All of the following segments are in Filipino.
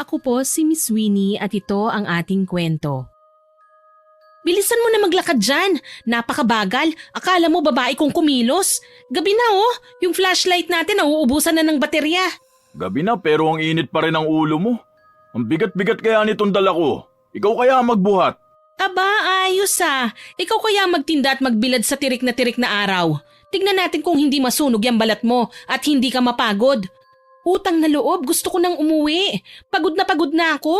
Ako po si Miss Winnie at ito ang ating kwento. Bilisan mo na maglakad dyan. Napakabagal. Akala mo babae kong kumilos. Gabi na oh. Yung flashlight natin nauubusan na ng baterya. Gabi na pero ang init pa rin ang ulo mo. Ang bigat-bigat kaya nitong dala ko. Ikaw kaya magbuhat. Aba, ayos ah. Ikaw kaya magtinda at magbilad sa tirik na araw. Tignan natin kung hindi masunog yung balat mo at hindi ka mapagod. Utang na loob, gusto ko nang umuwi. Pagod na ako.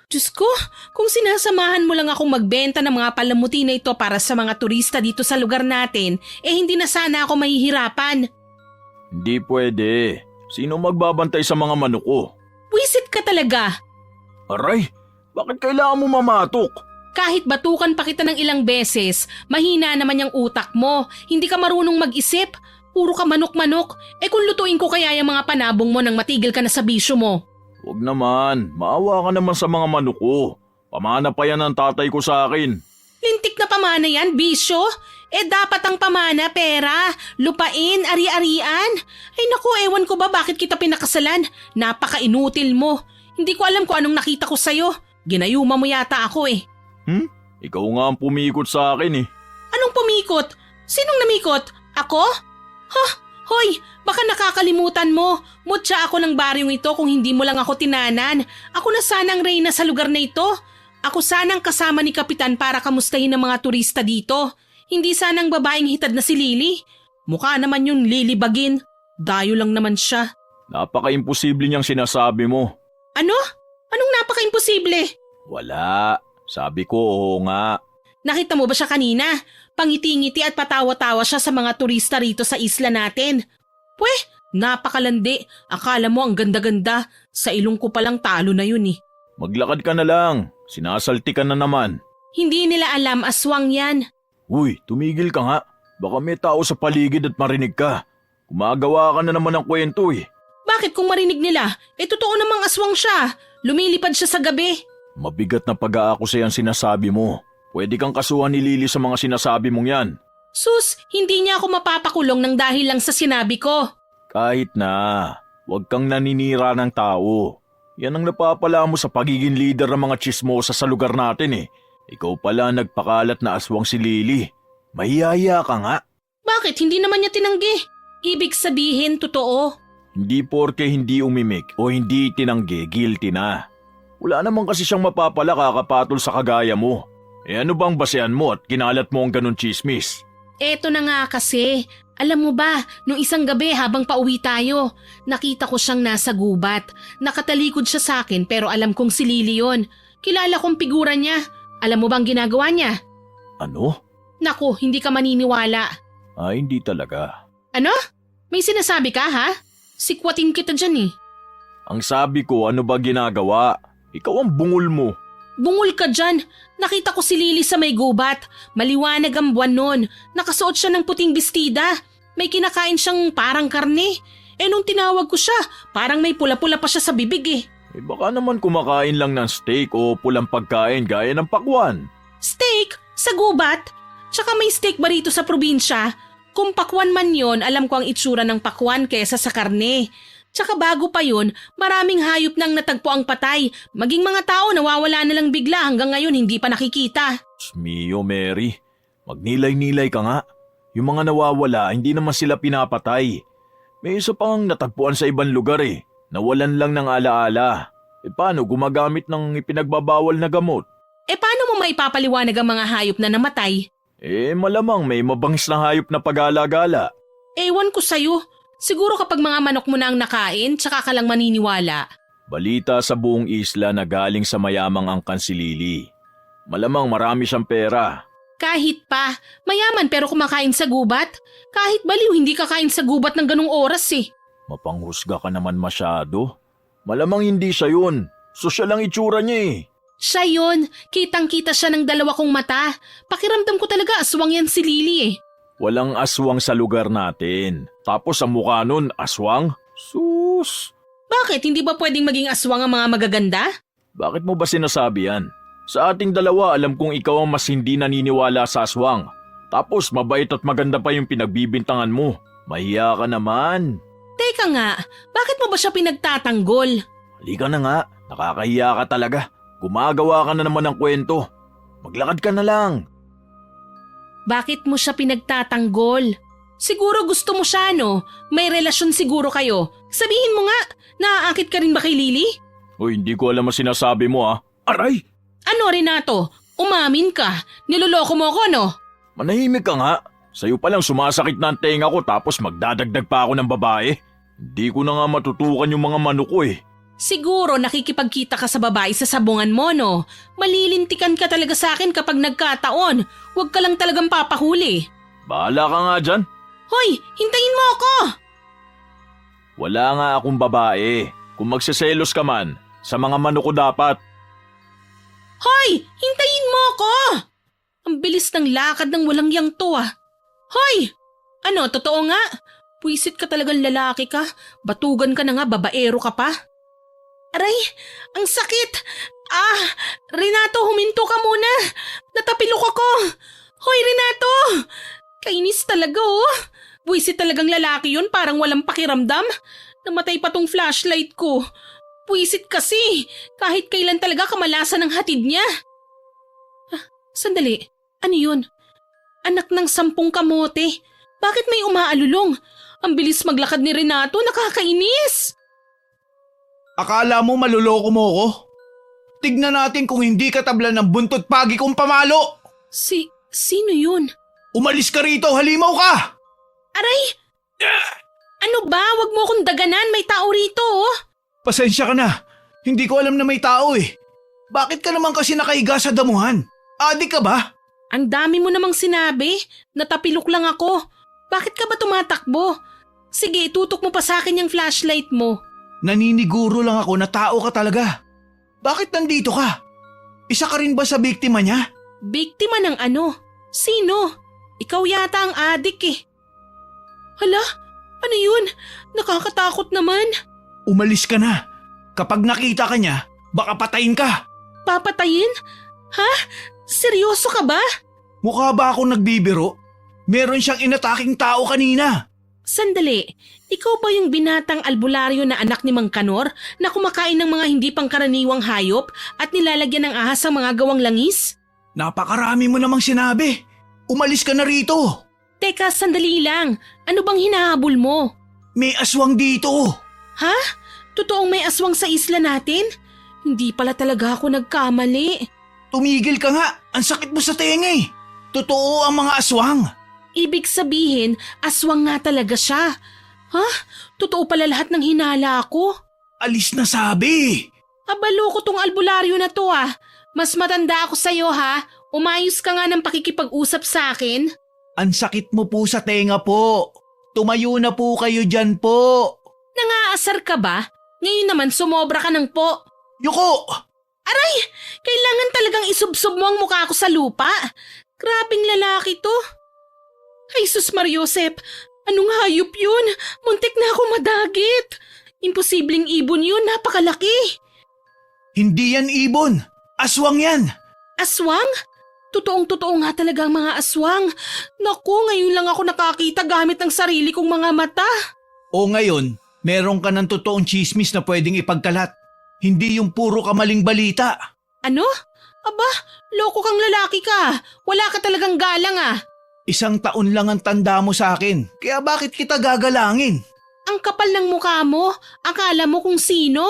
Diyos ko, kung sinasamahan mo lang akong magbenta ng mga palamuti na ito para sa mga turista dito sa lugar natin, hindi na sana ako mahihirapan. Hindi pwede. Sino magbabantay sa mga manok ko? Wisit ka talaga. Aray, bakit kailangan mo mamatok? Kahit batukan pa kita ng ilang beses, mahina naman yung utak mo. Hindi ka marunong mag-isip. Puro ka manok-manok. Kung lutuin ko kaya yung mga panabong mo nang matigil ka na sa bisyo mo. Huwag naman, maawa ka naman sa mga manok ko. Pamana pa yan ang tatay ko sa akin. Lintik na pamana yan, bisyo. Dapat ang pamana, pera, lupain, ari-arian. Ay naku, ewan ko ba bakit kita pinakasalan? Napaka-inutil mo. Hindi ko alam kung anong nakita ko sa'yo. Ginayuma mo yata ako eh. Ikaw nga ang pumikot sa akin eh. Anong pumikot? Sinong namikot? Ako? Hoy, baka nakakalimutan mo. Mutya ako ng baryong ito kung hindi mo lang ako tinanan. Ako na sanang reyna sa lugar na ito. Ako sanang kasama ni Kapitan para kamustahin ang mga turista dito. Hindi sanang babaeng hitad na si Lily. Mukha naman yung lilibagin. Dayo lang naman siya. Napaka-imposible niyang sinasabi mo. Ano? Anong napaka-imposible? Wala. Sabi ko oo nga. Nakita mo ba siya kanina? Pangiti-ngiti at patawa-tawa siya sa mga turista rito sa isla natin. Pweh, napakalandi. Akala mo ang ganda-ganda. Sa ilong ko palang talo na yun eh. Maglakad ka na lang. Sinasalti ka na naman. Hindi nila alam aswang yan. Uy, tumigil ka nga. Baka may tao sa paligid at marinig ka. Gumagawa ka na naman ng kwento eh. Bakit kung marinig nila? Totoo namang aswang siya. Lumilipad siya sa gabi. Mabigat na pag-aakusa yan sinasabi mo. Pwede kang kasuhan ni Lily sa mga sinasabi mong yan. Sus, hindi niya ako mapapakulong ng dahil lang sa sinabi ko. Kahit na, huwag kang naninira ng tao. Yan ang napapala mo sa pagiging leader ng mga tsismosa sa lugar natin eh. Ikaw pala nagpakalat na aswang si Lily. Mahiyaya ka nga. Bakit? Hindi naman niya tinanggi. Ibig sabihin, totoo. Hindi porke hindi umimik o hindi tinanggi, guilty na. Wala naman kasi siyang mapapala kakapatol sa kagaya mo. Ano bang basehan mo at kinalat mo ang ganun chismis? Eto na nga kasi. Alam mo ba, nung isang gabi habang pauwi tayo, nakita ko siyang nasa gubat. Nakatalikod siya sa akin pero alam kong si Lily yun. Kilala kong figura niya. Alam mo bang ginagawa niya? Ano? Naku, hindi ka maniniwala. Hindi talaga. Ano? May sinasabi ka ha? Sikwatin kita dyan eh. Ang sabi ko, ano ba ginagawa? Ikaw ang bungol mo. Bungol ka dyan. Nakita ko si Lily sa may gubat. Maliwanag ang buwan nun. Nakasuot siya ng puting bestida. May kinakain siyang parang karne. Nung tinawag ko siya, parang may pula-pula pa siya sa bibig eh. Baka naman kumakain lang ng steak o pulang pagkain gaya ng pakwan. Steak? Sa gubat? Tsaka may steak ba rito sa probinsya? Kung pakwan man yon, alam ko ang itsura ng pakwan kesa sa karne. Tsaka bago pa yun, maraming hayop nang natagpo ang patay. Maging mga tao nawawala na lang bigla hanggang ngayon hindi pa nakikita. Mio Mary, magnilay-nilay ka nga. Yung mga nawawala, hindi naman sila pinapatay. May isa pang natagpuan sa ibang lugar eh. Nawalan lang ng alaala. Paano gumagamit ng ipinagbabawal na gamot? Paano mo maipapaliwanag ang mga hayop na namatay? Malamang may mabangis na hayop na pag-alagala. Ewan ko sa'yo. Siguro kapag mga manok mo na ang nakain, tsaka ka lang maniniwala. Balita sa buong isla na galing sa mayamang angkan si Lily. Malamang marami siyang pera. Kahit pa, mayaman pero kumakain sa gubat. Kahit baliw hindi kakain sa gubat ng ganung oras eh. Mapanghusga ka naman masyado. Malamang hindi siya yun. Sosyal ang itsura niya eh. Siya yun. Kitang-kita siya ng dalawa kong mata. Pakiramdam ko talaga aswang yan si Lily eh. Walang aswang sa lugar natin. Tapos ang mukha nun, aswang? Sus! Bakit? Hindi ba pwedeng maging aswang ang mga magaganda? Bakit mo ba sinasabi yan? Sa ating dalawa, alam kong ikaw ang mas hindi naniniwala sa aswang. Tapos mabait at maganda pa yung pinagbibintangan mo. Mahiya ka naman. Teka nga, bakit mo ba siya pinagtatanggol? Halika na nga. Nakakahiya ka talaga. Gumagawa ka na naman ng kwento. Maglakad ka na lang. Bakit mo siya pinagtatanggol? Siguro gusto mo siya, no? May relasyon siguro kayo. Sabihin mo nga, naaakit ka rin ba kay Lily? Uy, hindi ko alam ang sinasabi mo ah. Aray! Ano, Renato? Umamin ka. Niloloko mo ako, no? Manahimik ka nga. Sa'yo palang sumasakit na ang tenga ko tapos magdadagdag pa ako ng babae. Hindi ko na nga matutukan yung mga manok ko eh. Siguro nakikipagkita ka sa babae sa sabungan mo, no? Malilintikan ka talaga sa akin kapag nagkataon. Huwag ka lang talagang papahuli. Bahala ka nga dyan. Hoy, hintayin mo ako! Wala nga akong babae. Kung magsiselos ka man, sa mga manok ko dapat. Hoy, hintayin mo ako! Ang bilis ng lakad ng walang yang to ah. Hoy! Ano, totoo nga? Puwisit ka talagang lalaki ka. Batugan ka na nga, babaero ka pa. Aray, ang sakit! Renato, huminto ka muna! Natapilok ako! Hoy, Renato! Kainis talaga oh! Buwisit talagang lalaki yun, parang walang pakiramdam. Namatay pa tong flashlight ko. Buwisit kasi, kahit kailan talaga kamalasan ng hatid niya. Sandali, ano yun? Anak ng 10 kamote. Bakit may umaalulong? Ang bilis maglakad ni Renato, nakakainis! Akala mo maluloko mo ko? Tignan natin kung hindi ka tablan ng buntot pagi kong pamalo! Sino yun? Umalis ka rito, halimaw ka! Aray! Ano ba? Wag mo akong daganan, may tao rito oh! Pasensya ka na, hindi ko alam na may tao eh. Bakit ka naman kasi nakahiga sa damuhan? Adik ka ba? Ang dami mo namang sinabi, natapilok lang ako. Bakit ka ba tumatakbo? Sige, tutok mo pa sa akin yung flashlight mo. Naniniguro lang ako na tao ka talaga. Bakit nandito ka? Isa ka rin ba sa biktima niya? Biktima ng ano? Sino? Ikaw yata ang adik eh. Hala, ano yun? Nakakatakot naman. Umalis ka na. Kapag nakita ka niya, baka patayin ka. Papatayin? Ha? Seryoso ka ba? Mukha ba akong nagbibiro? Meron siyang inataking tao kanina. Sandali, ikaw ba yung binatang albularyo na anak ni Mang Kanor na kumakain ng mga hindi pangkaraniwang hayop at nilalagyan ng ahas ang mga gawang langis? Napakarami mo namang sinabi. Umalis ka na rito. Teka, sandali lang. Ano bang hinahabol mo? May aswang dito. Ha? Totoong may aswang sa isla natin? Hindi pala talaga ako nagkamali. Tumigil ka nga. Ang sakit mo sa tenga eh. Totoo ang mga aswang. Ibig sabihin, aswang nga talaga siya. Ha? Totoo pala lahat ng hinala ko? Alis na sabi. Abalo ko tong albularyo na to ah. Mas matanda ako sa'yo ha. Umayos ka nga ng pakikipag-usap sa akin. Ang sakit mo po sa tenga po. Tumayo na po kayo dyan po. Nangaasar ka ba? Ngayon naman sumobra ka ng po. Yuko! Aray! Kailangan talagang isubsob mo ang mukha ko sa lupa. Grabing lalaki to. Ay sus Mariosep, anong hayop yun? Muntik na ako madagit. Imposibleng ibon yun, napakalaki. Hindi yan ibon. Aswang yan. Aswang? Totoong-totoo nga talaga ang mga aswang. Naku, ngayon lang ako nakakita gamit ang sarili kong mga mata. O ngayon, meron ka ng totoong chismis na pwedeng ipagkalat. Hindi yung puro kamaling balita. Ano? Aba, loko kang lalaki ka. Wala ka talagang galang ah. 1 taon lang ang tanda mo sa akin, kaya bakit kita gagalangin? Ang kapal ng mukha mo, akala mo kung sino?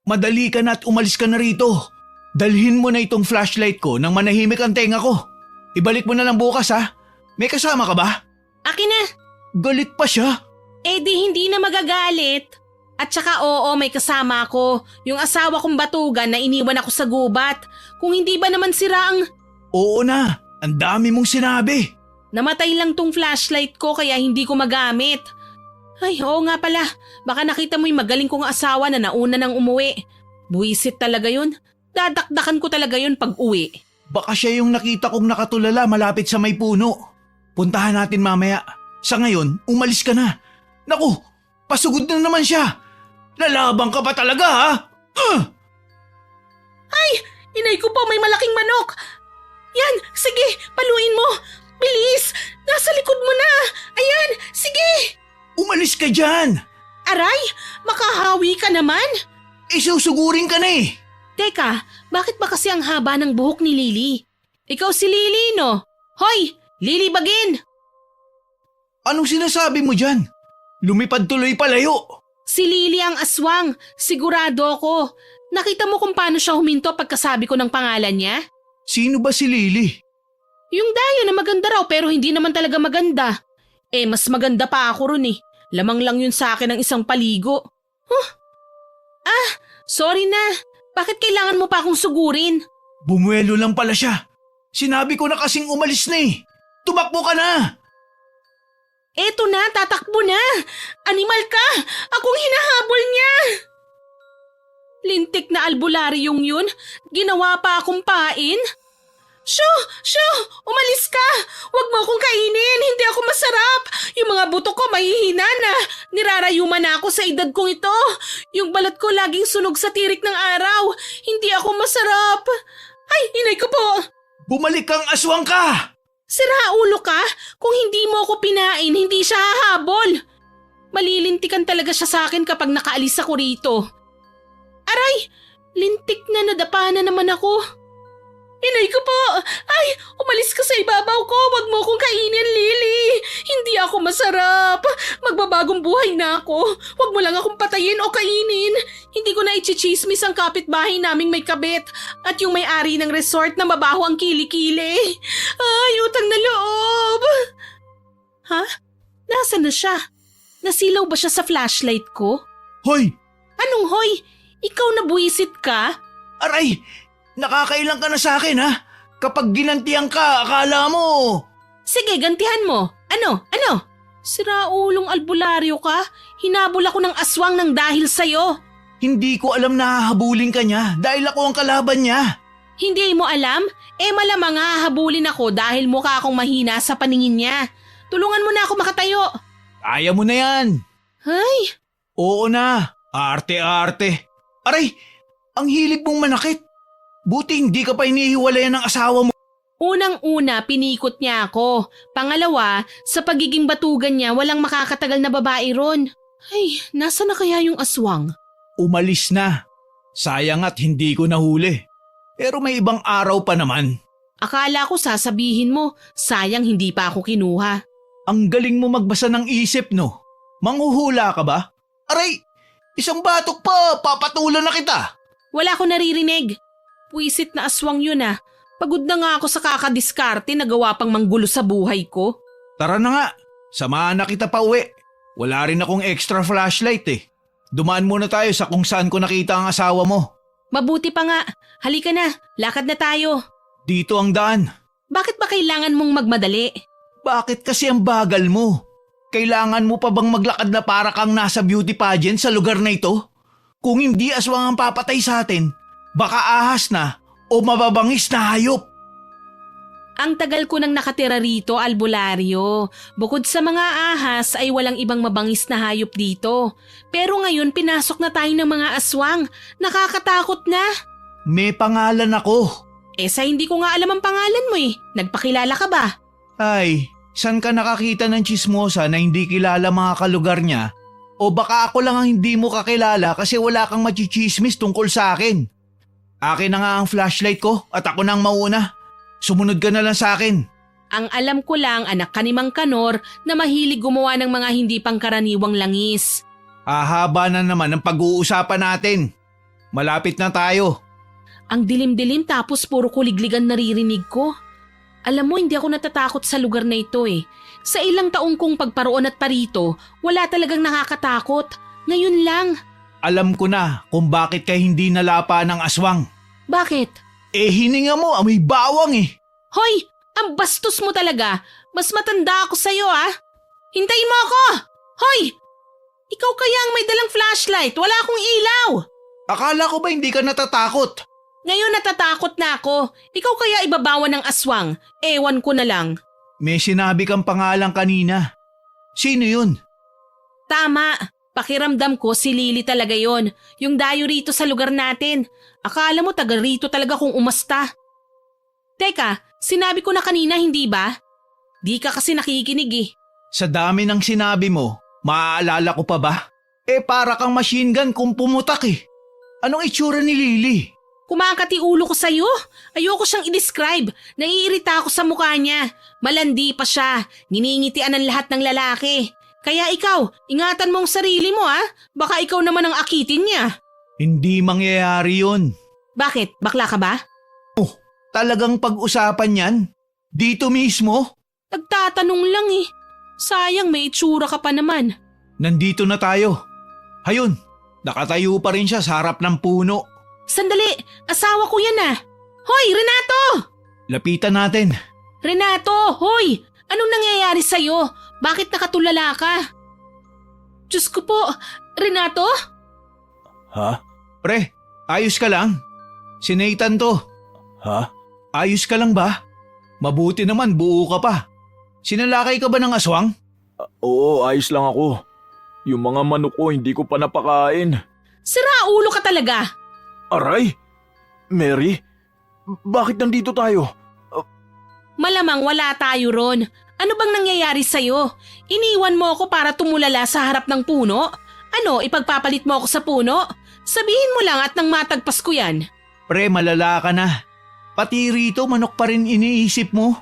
Madali ka na at umalis ka na rito. Dalhin mo na itong flashlight ko nang manahimik ang tenga ko. Ibalik mo na lang bukas ha. May kasama ka ba? Akin na. Galit pa siya. Eh di hindi na magagalit. At saka oo, may kasama ako. Yung asawa kong batugan na iniwan ako sa gubat. Kung hindi ba naman sira ang... Oo na, ang dami mong sinabi. Namatay lang tong flashlight ko kaya hindi ko magamit. Ay, oo nga pala. Baka nakita mo yung magaling kong asawa na nauna nang umuwi. Buwisit talaga yun. Dadakdakan ko talaga yun pag uwi. Baka siya yung nakita kong nakatulala malapit sa may puno. Puntahan natin mamaya. Sa ngayon, umalis ka na. Naku, pasugod na naman siya. Lalabang ka pa talaga ha? Ay, inay ko po may malaking manok. Yan, sige, paluin mo. Bilis, nasa likod mo na. Ayan, sige. Umalis ka dyan. Aray, makahawi ka naman. Isusugurin ka na eh. Teka, bakit ba kasi ang haba ng buhok ni Lily? Ikaw si Lily, no? Hoy, Lily Bagin! Anong sinasabi mo dyan? Lumipad tuloy palayo. Si Lily ang aswang, sigurado ako. Nakita mo kung paano siya huminto pagkasabi ko ng pangalan niya? Sino ba si Lily? Yung dayo na maganda raw pero hindi naman talaga maganda. Mas maganda pa ako ron eh. Lamang lang yun sa akin ng isang paligo. Sorry na. Bakit kailangan mo pa akong sugurin? Bumuelo lang pala siya. Sinabi ko na kasing umalis na eh. Tumakbo ka na. Eto na, tatakbo na. Animal ka! Akong hinahabol niya! Lintik na albularyong yun. Ginawa pa akong pain. Shoo! Umalis ka! Huwag mo akong kainin! Hindi ako masarap! Yung mga buto ko mahihina na. Nirarayuman na ako sa edad kong ito. Yung balat ko laging sunog sa tirik ng araw. Hindi ako masarap. Ay, inay ko po! Bumalik kang aswang ka! Sira ulo ka? Kung hindi mo ako pinain, hindi siya hahabol. Malilintikan talaga siya sa akin kapag nakaalis ako rito. Aray! Lintik na nadapa na naman ako. Inay ko po! Ay! Umalis ka sa ibabaw ko! Huwag mo akong kainin, Lily! Hindi ako masarap! Magbabagong buhay na ako! Huwag mo lang akong patayin o kainin! Hindi ko na ichichismis ang kapitbahay naming may kabit at yung may-ari ng resort na mabaho ang kilikili. Ay, utang na loob! Ha? Nasaan na siya? Nasilaw ba siya sa flashlight ko? Hoy! Anong hoy? Ikaw na buwisit ka? Aray! Nakakailang ka na sa akin ha? Kapag ginantihan ka, akala mo. Sige, gantihan mo. Ano? Sira ulong albularyo ka? Hinabol ako ng aswang ng dahil sa'yo. Hindi ko alam na hahabulin ka niya dahil ako ang kalaban niya. Hindi mo alam? Malamang hahabulin ako dahil mukha akong mahina sa paningin niya. Tulungan mo na ako makatayo. Kaya mo na yan. Ay, Oo na. Arte-arte. Aray! Ang hilig mong manakit. Buti hindi ka pa inihiwalayan ng asawa mo. unang-una pinikot niya ako. Pangalawa, sa pagiging batugan niya walang makakatagal na babae ron. Ay, nasa na kaya yung aswang? Umalis na. Sayang at hindi ko nahuli. Pero may ibang araw pa naman. Akala ko sasabihin mo, sayang hindi pa ako kinuha. Ang galing mo magbasa ng isip, no? Manghuhula ka ba? Aray! Isang batok pa! Papatulan na kita! Wala ko naririnig. Puwisit na aswang yun ah. Pagod na nga ako sa kakadiskarte na gawa pang manggulo sa buhay ko. Tara na nga, samahan na kita pa uwi. Wala rin akong extra flashlight eh. Dumaan muna tayo sa kung saan ko nakita ang asawa mo. Mabuti pa nga. Halika na, lakad na tayo. Dito ang daan. Bakit ba kailangan mong magmadali? Bakit kasi ang bagal mo? Kailangan mo pa bang maglakad na para kang nasa beauty pageant sa lugar na ito? Kung hindi aswang ang papatay sa atin, baka ahas na o mababangis na hayop. Ang tagal ko nang nakatira rito, albularyo. Bukod sa mga ahas ay walang ibang mabangis na hayop dito. Pero ngayon pinasok na tayo ng mga aswang. Nakakatakot na. May pangalan ako. Sa hindi ko nga alam ang pangalan mo eh. Nagpakilala ka ba? Ay, saan ka nakakita ng chismosa na hindi kilala mga kalugar niya? O baka ako lang ang hindi mo kakilala kasi wala kang machichismis tungkol sa akin. Akin na nga ang flashlight ko at ako nang mauna. Sumunod ka na lang sa akin. Ang alam ko lang anak ka ni Mang Kanor na mahilig gumawa ng mga hindi pangkaraniwang langis. Ahaba na naman ang pag-uusapan natin. Malapit na tayo. Ang dilim-dilim tapos puro kuligligan naririnig ko. Alam mo, hindi ako natatakot sa lugar na ito eh. Sa ilang taong kong pagparoon at parito, wala talagang nakakatakot. Ngayon lang. Alam ko na kung bakit ka hindi nalapa ng aswang. Bakit? Hininga mo, amoy bawang eh. Hoy! Ang bastos mo talaga! Mas matanda ako sa'yo ah! Hintayin mo ako! Hoy! Ikaw kaya ang may dalang flashlight, wala akong ilaw! Akala ko ba hindi ka natatakot? Ngayon natatakot na ako. Ikaw kaya ibabawan ng aswang. Ewan ko na lang. May sinabi kang pangalan kanina. Sino yun? Tama. Pakiramdam ko si Lily talaga yon. Yung dayo rito sa lugar natin. Akala mo taga rito talaga kung umasta. Teka, sinabi ko na kanina hindi ba? Di ka kasi nakikinig eh. Sa dami ng sinabi mo, maaalala ko pa ba? Para kang machine gun kung pumutak eh. Anong itsura ni Lily? Kumakati ulo ko sa'yo. Ayoko siyang i-describe. Naiirita ako sa mukha niya. Malandi pa siya. Niningitian ng lahat ng lalaki. Kaya ikaw, ingatan mo ang sarili mo Baka ikaw naman ang akitin niya. Hindi mangyayari yun. Bakit? Bakla ka ba? Talagang pag-usapan yan? Dito mismo? Nagtatanong lang Sayang may itsura ka pa naman. Nandito na tayo. Hayun, nakatayo pa rin siya sa harap ng puno. Sandali, asawa ko yan Hoy, Renato! Lapitan natin. Renato, hoy! Anong nangyayari sa'yo? Bakit nakatulala ka? Diyos ko po, Renato? Ha? Pre, ayos ka lang? Si Nathan to. Ha? Ayos ka lang ba? Mabuti naman, buo ka pa. Sinalakay ka ba ng aswang? Oo, ayos lang ako. Yung mga manok ko hindi ko pa napakain. Sira ulo ka talaga. Aray! Mary? Bakit nandito tayo? Malamang wala tayo ron. Ano bang nangyayari sa'yo? Iniwan mo ako para tumulala sa harap ng puno? Ano, ipagpapalit mo ako sa puno? Sabihin mo lang at nang matagpas ko yan. Pre, malala ka na. Pati rito, manok pa rin iniisip mo.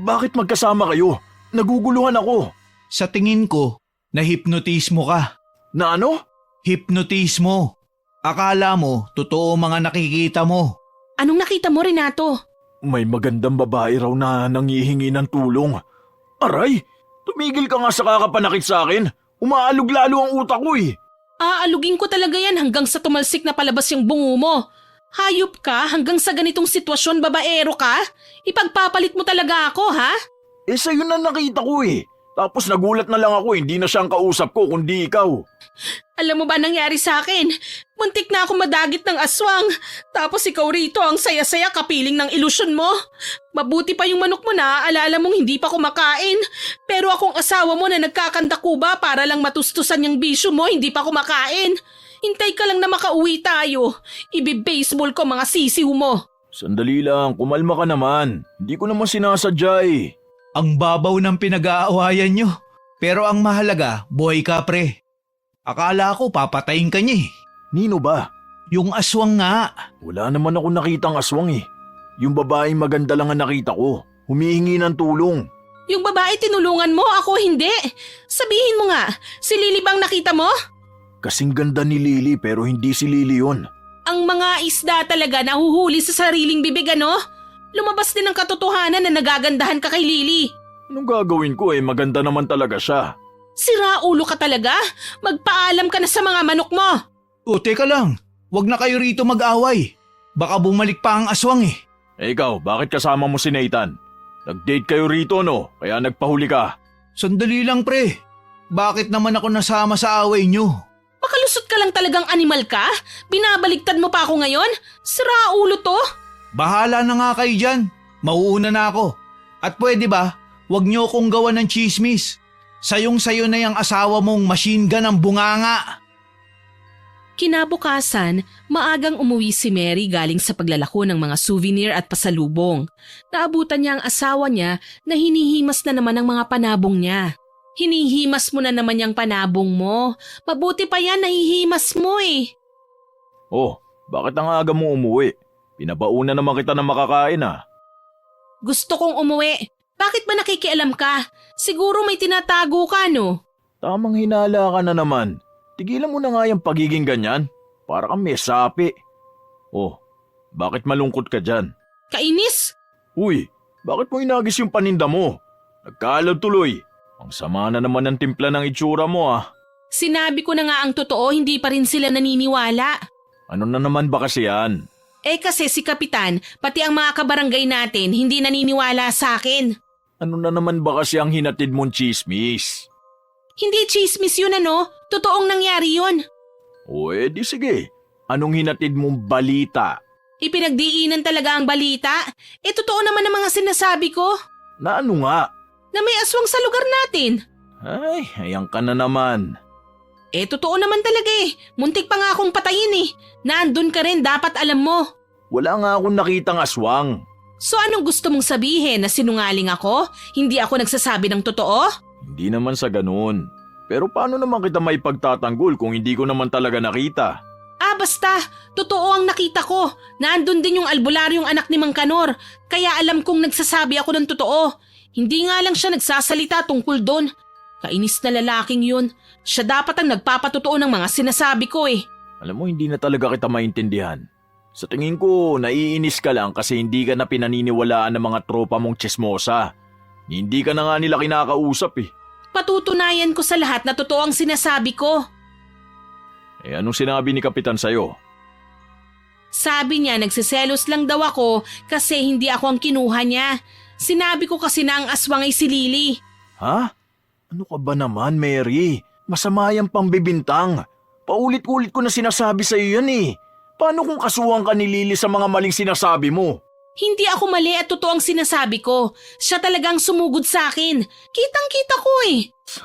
Bakit magkasama kayo? Naguguluhan ako. Sa tingin ko, nahipnotismo ka. Na ano? Hipnotismo. Akala mo, totoo mga nakikita mo. Anong nakita mo, Renato? May magandang babae raw na nangihingi ng tulong. Aray! Tumigil ka nga sa kakapanakit sa akin. Umaalog lalo ang utak ko Aalugin ko talaga yan hanggang sa tumalsik na palabas yung bungo mo. Hayop ka hanggang sa ganitong sitwasyon, babaero ka? Ipagpapalit mo talaga ako, ha? Sa'yo na nakita ko Tapos nagulat na lang ako, hindi na siyang kausap ko kundi ikaw. Alam mo ba nangyari sa akin? Muntik na ako madagit ng aswang. Tapos ikaw rito ang saya-saya kapiling ng ilusyon mo. Mabuti pa yung manok mo na alala mong hindi pa kumakain. Pero akong asawa mo na nagkakandakuba para lang matustusan yung bisyo mo, hindi pa kumakain. Hintay ka lang na makauwi tayo. Ibi-baseball ko mga sisiw mo. Sandali lang, kumalma ka naman. Hindi ko naman sinasadya Ang babaw ng pinag-aawayan nyo. Pero ang mahalaga, buhay ka pre. Akala ko papatayin ka niya Nino ba? Yung aswang nga. Wala naman ako nakitang aswang Yung babaeng maganda lang ang nakita ko. Humihingi ng tulong. Yung babae tinulungan mo, ako hindi. Sabihin mo nga, si Lily bang nakita mo? Kasing ganda ni Lily pero hindi si Lily yun. Ang mga isda talaga nahuhuli sa sariling bibig, ano? Lumabas din ang katotohanan na nagagandahan ka kay Lily. Anong gagawin ko maganda naman talaga siya. Sira ulo ka talaga? Magpaalam ka na sa mga manok mo. O teka lang, wag na kayo rito mag-away. Baka bumalik pa ang aswang Ikaw, bakit kasama mo si Nathan? Nag-date kayo rito kaya nagpahuli ka. Sandali lang pre, bakit naman ako nasama sa away nyo? Makalusot ka lang talagang animal ka? Binabaligtad mo pa ako ngayon? Sira ulo to? Bahala na nga kayo dyan, mauuna na ako. At pwede ba, wag nyo akong gawan ng chismis. Sayong-sayo na yung asawa mong machine gun ang bunganga. Kinabukasan, maagang umuwi si Mary galing sa paglalako ng mga souvenir at pasalubong. Naabutan niya ang asawa niya na hinihimas na naman ang mga panabong niya. Hinihimas mo na naman yung panabong mo. Mabuti pa yan, nahihimas mo Oh, bakit ang aga mo umuwi? Pinabauna naman kita na makakain Gusto kong umuwi. Bakit ba nakikialam ka? Siguro may tinatago ka, no? Tamang hinala ka na naman. Tigilan mo na nga yung pagiging ganyan. Para kang may sapi. Oh, bakit malungkot ka dyan? Kainis? Uy, bakit mo inagis yung paninda mo? Nagkalod tuloy. Ang sama na naman ng timpla ng itsura mo Sinabi ko na nga ang totoo, hindi pa rin sila naniniwala. Ano na naman ba kasi yan? Kasi si Kapitan, pati ang mga kabarangay natin, hindi naniniwala sa akin. Ano na naman ba kasi ang hinatid mong chismis? Hindi chismis yun, ano? Totoong nangyari yun. O di sige. Anong hinatid mong balita? Ipinagdiinan talaga ang balita. Totoo naman ang mga sinasabi ko. Na ano nga? Na may aswang sa lugar natin. Ay, ayan ka na naman. Totoo naman talaga Muntik pa nga akong patayin Nandun ka rin, dapat alam mo. Wala nga akong nakitang aswang. So anong gusto mong sabihin, na sinungaling ako? Hindi ako nagsasabi ng totoo? Hindi naman sa ganun. Pero paano naman kita may pagtatanggol kung hindi ko naman talaga nakita? Basta, totoo ang nakita ko. Nandun din yung albularyong anak ni Mang Kanor, kaya alam kong nagsasabi ako ng totoo. Hindi nga lang siya nagsasalita tungkol doon. Kainis na lalaking yun. Siya dapat ang nagpapatotoo ng mga sinasabi ko eh. Alam mo, hindi na talaga kita maintindihan. Sa tingin ko, naiinis ka lang kasi hindi ka na pinaniniwalaan ng mga tropa mong tsismosa. Hindi ka na nga nila kinakausap eh. Patutunayan ko sa lahat na totoo ang sinasabi ko. Eh anong sinabi ni Kapitan sa'yo? Sabi niya nagsiselos lang daw ako kasi hindi ako ang kinuha niya. Sinabi ko kasi na ang aswang ay si Lily. Ha? Ano ka ba naman, Mary? Masama yung pambibintang. Paulit-ulit ko na sinasabi sa'yo yan eh. Paano kung kasuhan ka ni Lily sa mga maling sinasabi mo? Hindi ako mali at totoo ang sinasabi ko. Siya talagang sumugod sa akin. Kitang-kita ko eh.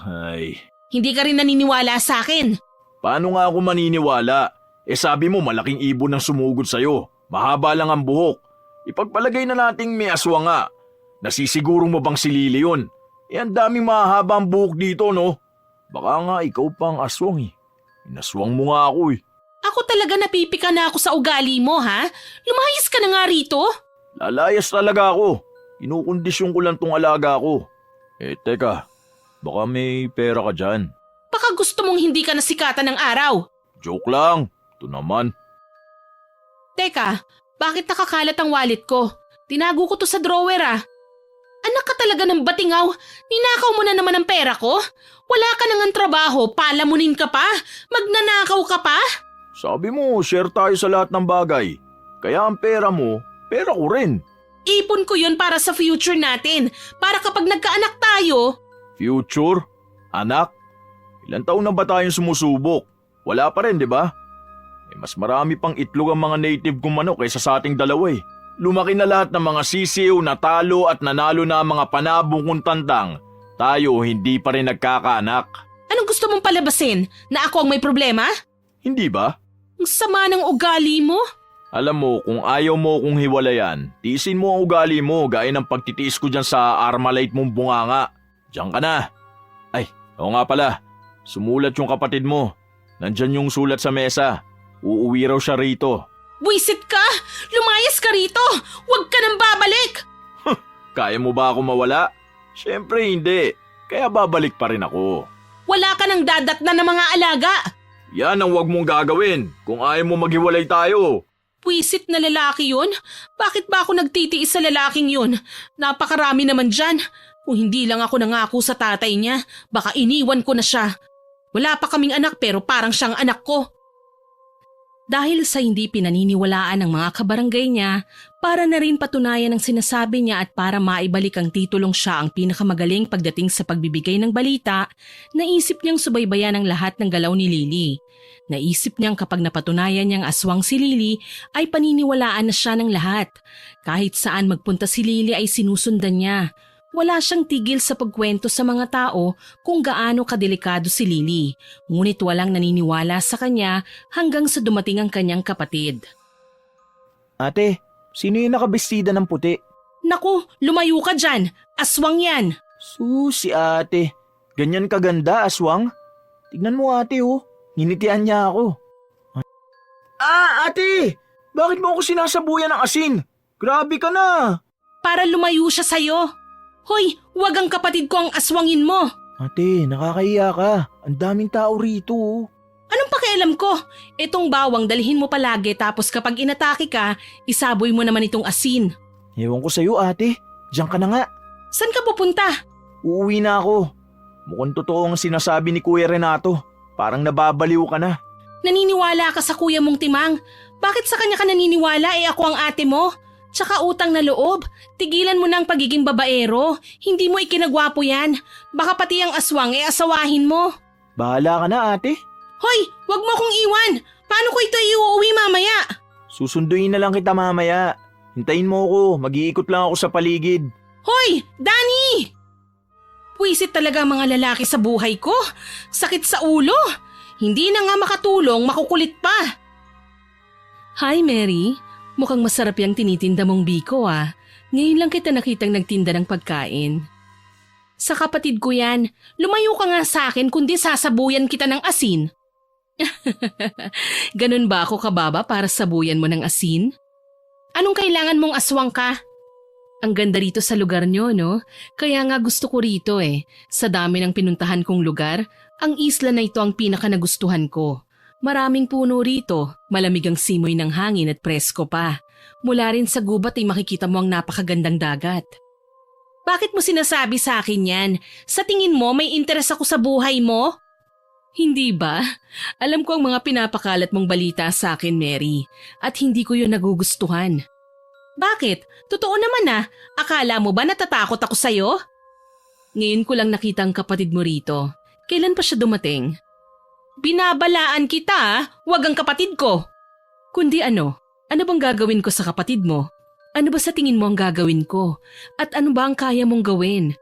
Ay, Hindi ka rin naniniwala sa akin. paano nga ako maniniwala? Eh sabi mo malaking ibon ang sumugod sa'yo. Mahaba lang ang buhok. Ipagpalagay na nating may aswang nga. Nasisiguro mo bang si Lily yun? Eh ang daming mahaba ang buhok dito, no? Baka nga ikaw pa ang aswang eh. Inaswang mo nga ako eh. Ako talaga napipika na ako sa ugali mo, ha? Lumayas ka na nga rito. Lalayas talaga ako. Inukondisyon ko lang tong alaga ko. Eh teka, baka may pera ka dyan. Baka gusto mong hindi ka nasikatan ng araw. Joke lang. Ito naman. Teka, bakit nakakalat ang wallet ko? Tinago ko to sa drawer Anak ka talaga ng batingaw. Ninakaw mo na naman ang pera ko. Wala ka nang trabaho, palamunin ka pa? Magnanakaw ka pa? Sabi mo, share tayo sa lahat ng bagay. Kaya ang pera mo, pera ko rin. Ipon ko yun para sa future natin. Para kapag nagkaanak tayo. Future? Anak? Ilan taon na ba tayong sumusubok? Wala pa rin, di ba? Eh, mas marami pang itlog ang mga native kong manok kaysa sa ating dalawa eh. Lumaki na lahat ng mga sisiw, natalo at nanalo na ang mga panabong kong tandang. Tayo hindi pa rin nagkakaanak. Anong gusto mong palabasin? Na ako ang may problema? Hindi ba? Ang sama ng ugali mo. Alam mo, kung ayaw mo kong hiwalayan, tiisin mo ang ugali mo gaya ng pagtitiis ko dyan sa Armalite mong bunganga. Diyan ka na. Ay, oo nga pala. Sumulat yung kapatid mo. Nandyan yung sulat sa mesa. Uuwi raw siya rito. Buisit ka! Lumayas ka rito! Huwag ka nang babalik! Kaya mo ba ako mawala? Siyempre hindi. Kaya babalik pa rin ako. Wala ka nang dadatnan ng mga alaga! Yan ang wag mong gagawin kung ayaw mo maghiwalay tayo. Buisit na lalaki yun? Bakit ba ako nagtitiis sa lalaking yun? Napakarami naman dyan. Kung hindi lang ako nangako sa tatay niya, baka iniwan ko na siya. Wala pa kaming anak pero parang siyang anak ko. Dahil sa hindi pinaniniwalaan ng mga kabarangay niya, para na rin patunayan ang sinasabi niya at para maibalik ang titulong siya ang pinakamagaling pagdating sa pagbibigay ng balita, naisip niyang subaybayan ang lahat ng galaw ni Lily. Naisip niyang kapag napatunayan niyang aswang si Lily ay paniniwalaan na siya ng lahat. Kahit saan magpunta si Lily ay sinusundan niya. Wala siyang tigil sa pagkwento sa mga tao kung gaano kadelikado si Lily, ngunit walang naniniwala sa kanya hanggang sa dumating ang kanyang kapatid. Ate, sino yung nakabestida ng puti? Naku, lumayo ka dyan! Aswang yan! Si ate. Ganyan kaganda, aswang? Tignan mo ate oh. Ninitian niya ako. Ate! Bakit mo ako sinasabuyan ng asin? Grabe ka na! Para lumayo siya sa'yo. Hoy, wag ang kapatid ko ang aswangin mo. Ate, nakakahiya ka. Ang daming tao rito. Anong pakialam ko? Itong bawang dalhin mo palagi tapos kapag inatake ka, isaboy mo naman itong asin. Ewan ko sa'yo ate. Diyan ka na nga. Saan ka pupunta? Uuwi na ako. Mukhang totoo ang sinasabi ni Kuya Renato. Parang nababaliw ka na. Naniniwala ka sa kuya mong timang. Bakit sa kanya ka naniniwala ako ang ate mo? Tsaka utang na loob. Tigilan mo na ang pagiging babaero. Hindi mo ikinagwapo yan. Baka pati ang aswang asawahin mo. Bahala ka na ate. Hoy, wag mo akong iwan. Paano ko ito iuuwi mamaya? Susunduin na lang kita mamaya. Hintayin mo ako. Mag-iikot lang ako sa paligid. Hoy, Danny! Puwisit talaga ang mga lalaki sa buhay ko. Sakit sa ulo. Hindi na nga makatulong, makukulit pa. Hi, Mary. Mukhang masarap yung tinitinda mong biko Ngayon lang kita nakitang nagtinda ng pagkain. Sa kapatid ko yan, lumayo ka nga sa akin kundi sasabuyan kita ng asin. Ganun ba ako kababa para sabuyan mo ng asin? Anong kailangan mong aswang ka? Ang ganda rito sa lugar nyo, no? Kaya nga gusto ko rito eh. Sa dami ng pinuntahan kong lugar, ang isla na ito ang pinaka nagustuhan ko. Maraming puno rito, malamig ang simoy ng hangin at presko pa. Mula rin sa gubat ay makikita mo ang napakagandang dagat. Bakit mo sinasabi sa akin yan? Sa tingin mo may interes ako sa buhay mo? Hindi ba? Alam ko ang mga pinapakalat mong balita sa akin, Mary, at hindi ko yun nagugustuhan. Bakit? Totoo naman ah. Akala mo ba natatakot ako sa'yo? Ngayon ko lang nakita ang kapatid mo rito. Kailan pa siya dumating? Binabalaan kita ah. Huwag ang kapatid ko. Kundi ano? Ano bang gagawin ko sa kapatid mo? Ano ba sa tingin mo ang gagawin ko? At ano ba ang kaya mong gawin?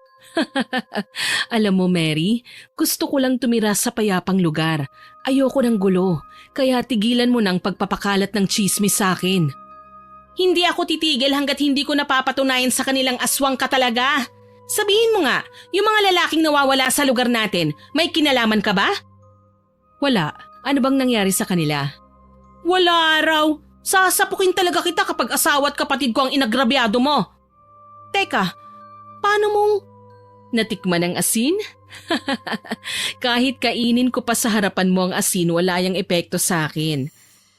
Alam mo, Mary, gusto ko lang tumira sa payapang lugar. Ayoko ng gulo, kaya tigilan mo ng pagpapakalat ng tsismis sa akin. Hindi ako titigil hanggat hindi ko napapatunayan sa kanilang aswang ka talaga. Sabihin mo nga, yung mga lalaking nawawala sa lugar natin, may kinalaman ka ba? Wala. Ano bang nangyari sa kanila? Wala raw. Sasapukin talaga kita kapag asawa at kapatid ko ang inagrabyado mo. Teka, paano mong natikman ang asin? Kahit kainin ko pa sa harapan mo ang asin, wala yang epekto sa akin.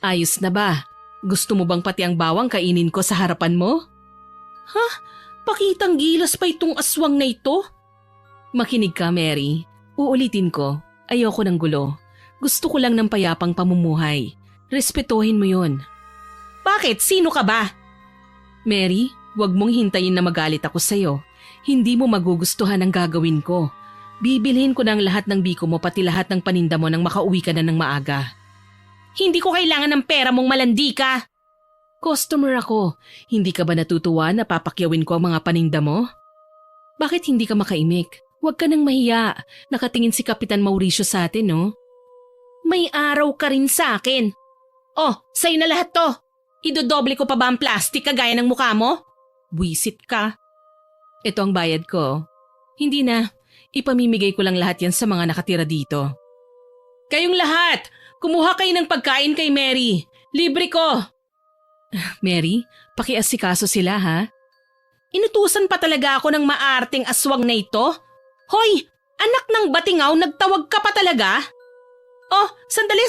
Ayos na ba? Gusto mo bang pati ang bawang kainin ko sa harapan mo? Ha? Pakitang gilas pa itong aswang na ito? Makinig ka, Mary. Uulitin ko. Ayoko ng gulo. Gusto ko lang ng payapang pamumuhay. Respetuhin mo yon. Bakit? Sino ka ba? Mary, huwag mong hintayin na magalit ako sa'yo. Hindi mo magugustuhan ang gagawin ko. Bibilhin ko ng lahat ng biko mo pati lahat ng paninda mo nang makauwi ka na ng maaga. Hindi ko kailangan ng pera mong malandi ka. Customer ako. Hindi ka ba natutuwa na papakyawin ko ang mga paninda mo? Bakit hindi ka makaimik? Huwag ka nang mahiya. Nakatingin si Kapitan Mauricio sa atin, no? May araw ka rin sa akin. Oh, sa'yo na lahat to. Idodoble ko pa ba ang plastic kagaya ng mukha mo? Buisit ka. Ito ang bayad ko. Hindi na. Ipamimigay ko lang lahat yan sa mga nakatira dito. Kayong lahat, kumuha kayo ng pagkain kay Mary. Libre ko. Mary, pakiasikaso sila ha? Inutusan pa talaga ako ng maarting aswang na ito? Hoy, anak ng batingaw, nagtawag ka pa talaga? Oh, sandali.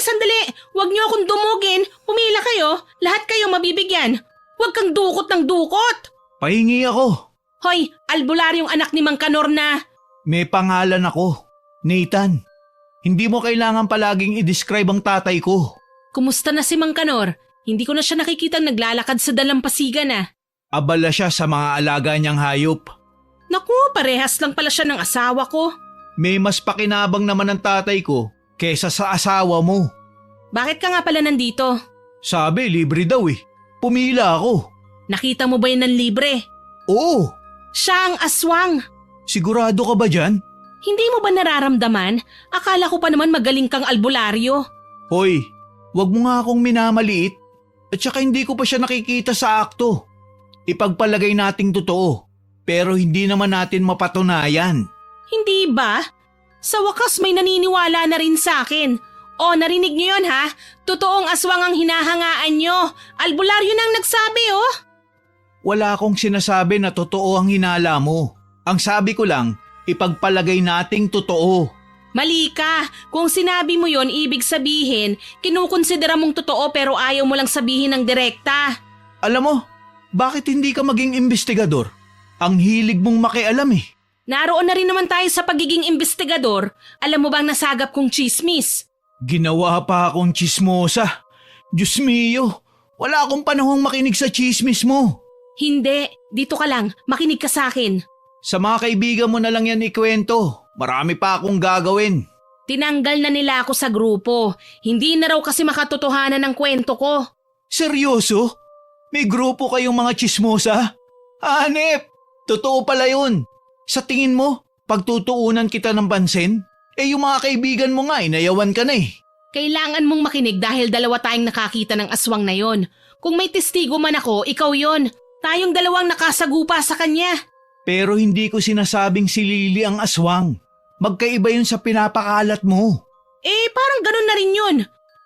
Huwag niyo akong dumugin. Pumila kayo. Lahat kayo mabibigyan. Huwag kang dukot ng dukot. Pahingi ako. Hoy, albularyong anak ni Mang Kanor na. May pangalan ako. Nathan. Hindi mo kailangan palaging i-describe ang tatay ko. Kumusta na si Mang Kanor? Hindi ko na siya nakikitang naglalakad sa dalampasigan ah. Abala siya sa mga alaga niyang hayop. Naku, parehas lang pala siya ng asawa ko. May mas pakinabang naman ang tatay ko kesa sa asawa mo. Bakit ka nga pala nandito? Sabi, libre daw eh. Pumila ako. Nakita mo ba yun ng libre? Oo. Siya ang aswang. Sigurado ka ba dyan? Hindi mo ba nararamdaman? Akala ko pa naman magaling kang albularyo. Hoy, wag mo nga akong minamaliit. At saka hindi ko pa siya nakikita sa akto. Ipagpalagay nating totoo. Pero hindi naman natin mapatunayan. Hindi ba? Sa wakas may naniniwala na rin sa akin. O, narinig niyo yun ha? Totoong aswang ang hinahangaan nyo. Albularyo nang nagsabi oh. Wala akong sinasabi na totoo ang hinala mo. Ang sabi ko lang, ipagpalagay nating totoo. Mali ka. Kung sinabi mo yon, ibig sabihin, kinukonsidera mong totoo pero ayaw mo lang sabihin ng direkta. Alam mo, bakit hindi ka maging investigador? Ang hilig mong makialam eh. Naroon na rin naman tayo sa pagiging investigador. Alam mo bang nasagap kong chismis? Ginawa pa akong chismosa. Diyos mio, wala akong panahong makinig sa chismis mo. Hindi. Dito ka lang. Makinig ka sa akin. Sa mga kaibigan mo na lang yan ikwento. Marami pa akong gagawin. Tinanggal na nila ako sa grupo. Hindi na raw kasi makatotohanan ng kwento ko. Seryoso? May grupo kayong mga chismosa? Hanep! Totoo pala yun. Sa tingin mo, pagtutuunan kita ng pansin? Yung mga kaibigan mo nga, inayawan ka na eh. Kailangan mong makinig dahil dalawa tayong nakakita ng aswang na yon. Kung may testigo man ako, ikaw yon. Tayong dalawang nakasagupa sa kanya. Pero hindi ko sinasabing si Lily ang aswang. Magkaiba yun sa pinapakalat mo. Parang ganun na rin yun.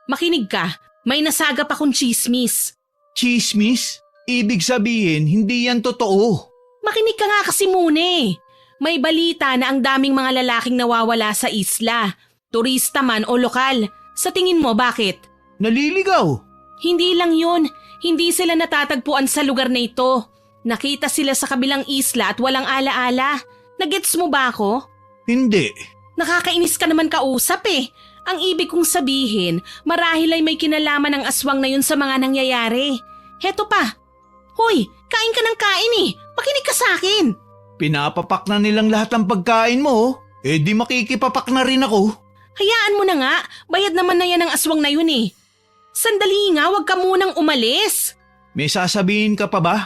Makinig ka, may nasagap akong chismis. Chismis? Ibig sabihin, hindi yan totoo. Makinig ka nga kasi muna eh. May balita na ang daming mga lalaking nawawala sa isla. Turista man o lokal. Sa tingin mo bakit? Naliligaw. Hindi lang yun. Hindi sila natatagpuan sa lugar na ito. Nakita sila sa kabilang isla at walang alaala. Nagets mo ba ako? Hindi. Nakakainis ka naman kausap eh. Ang ibig kong sabihin, marahil ay may kinalaman ng aswang na yun sa mga nangyayari. Heto pa. Hoy, kain ka ng kain eh. Makinig ka sa akin. Pinapapak na nilang lahat ng pagkain mo. Eh di makikipapak na rin ako. Hayaan mo na nga. Bayad naman na yan ng aswang na yun eh. Sandali nga, wag ka munang umalis. May sasabihin ka pa ba?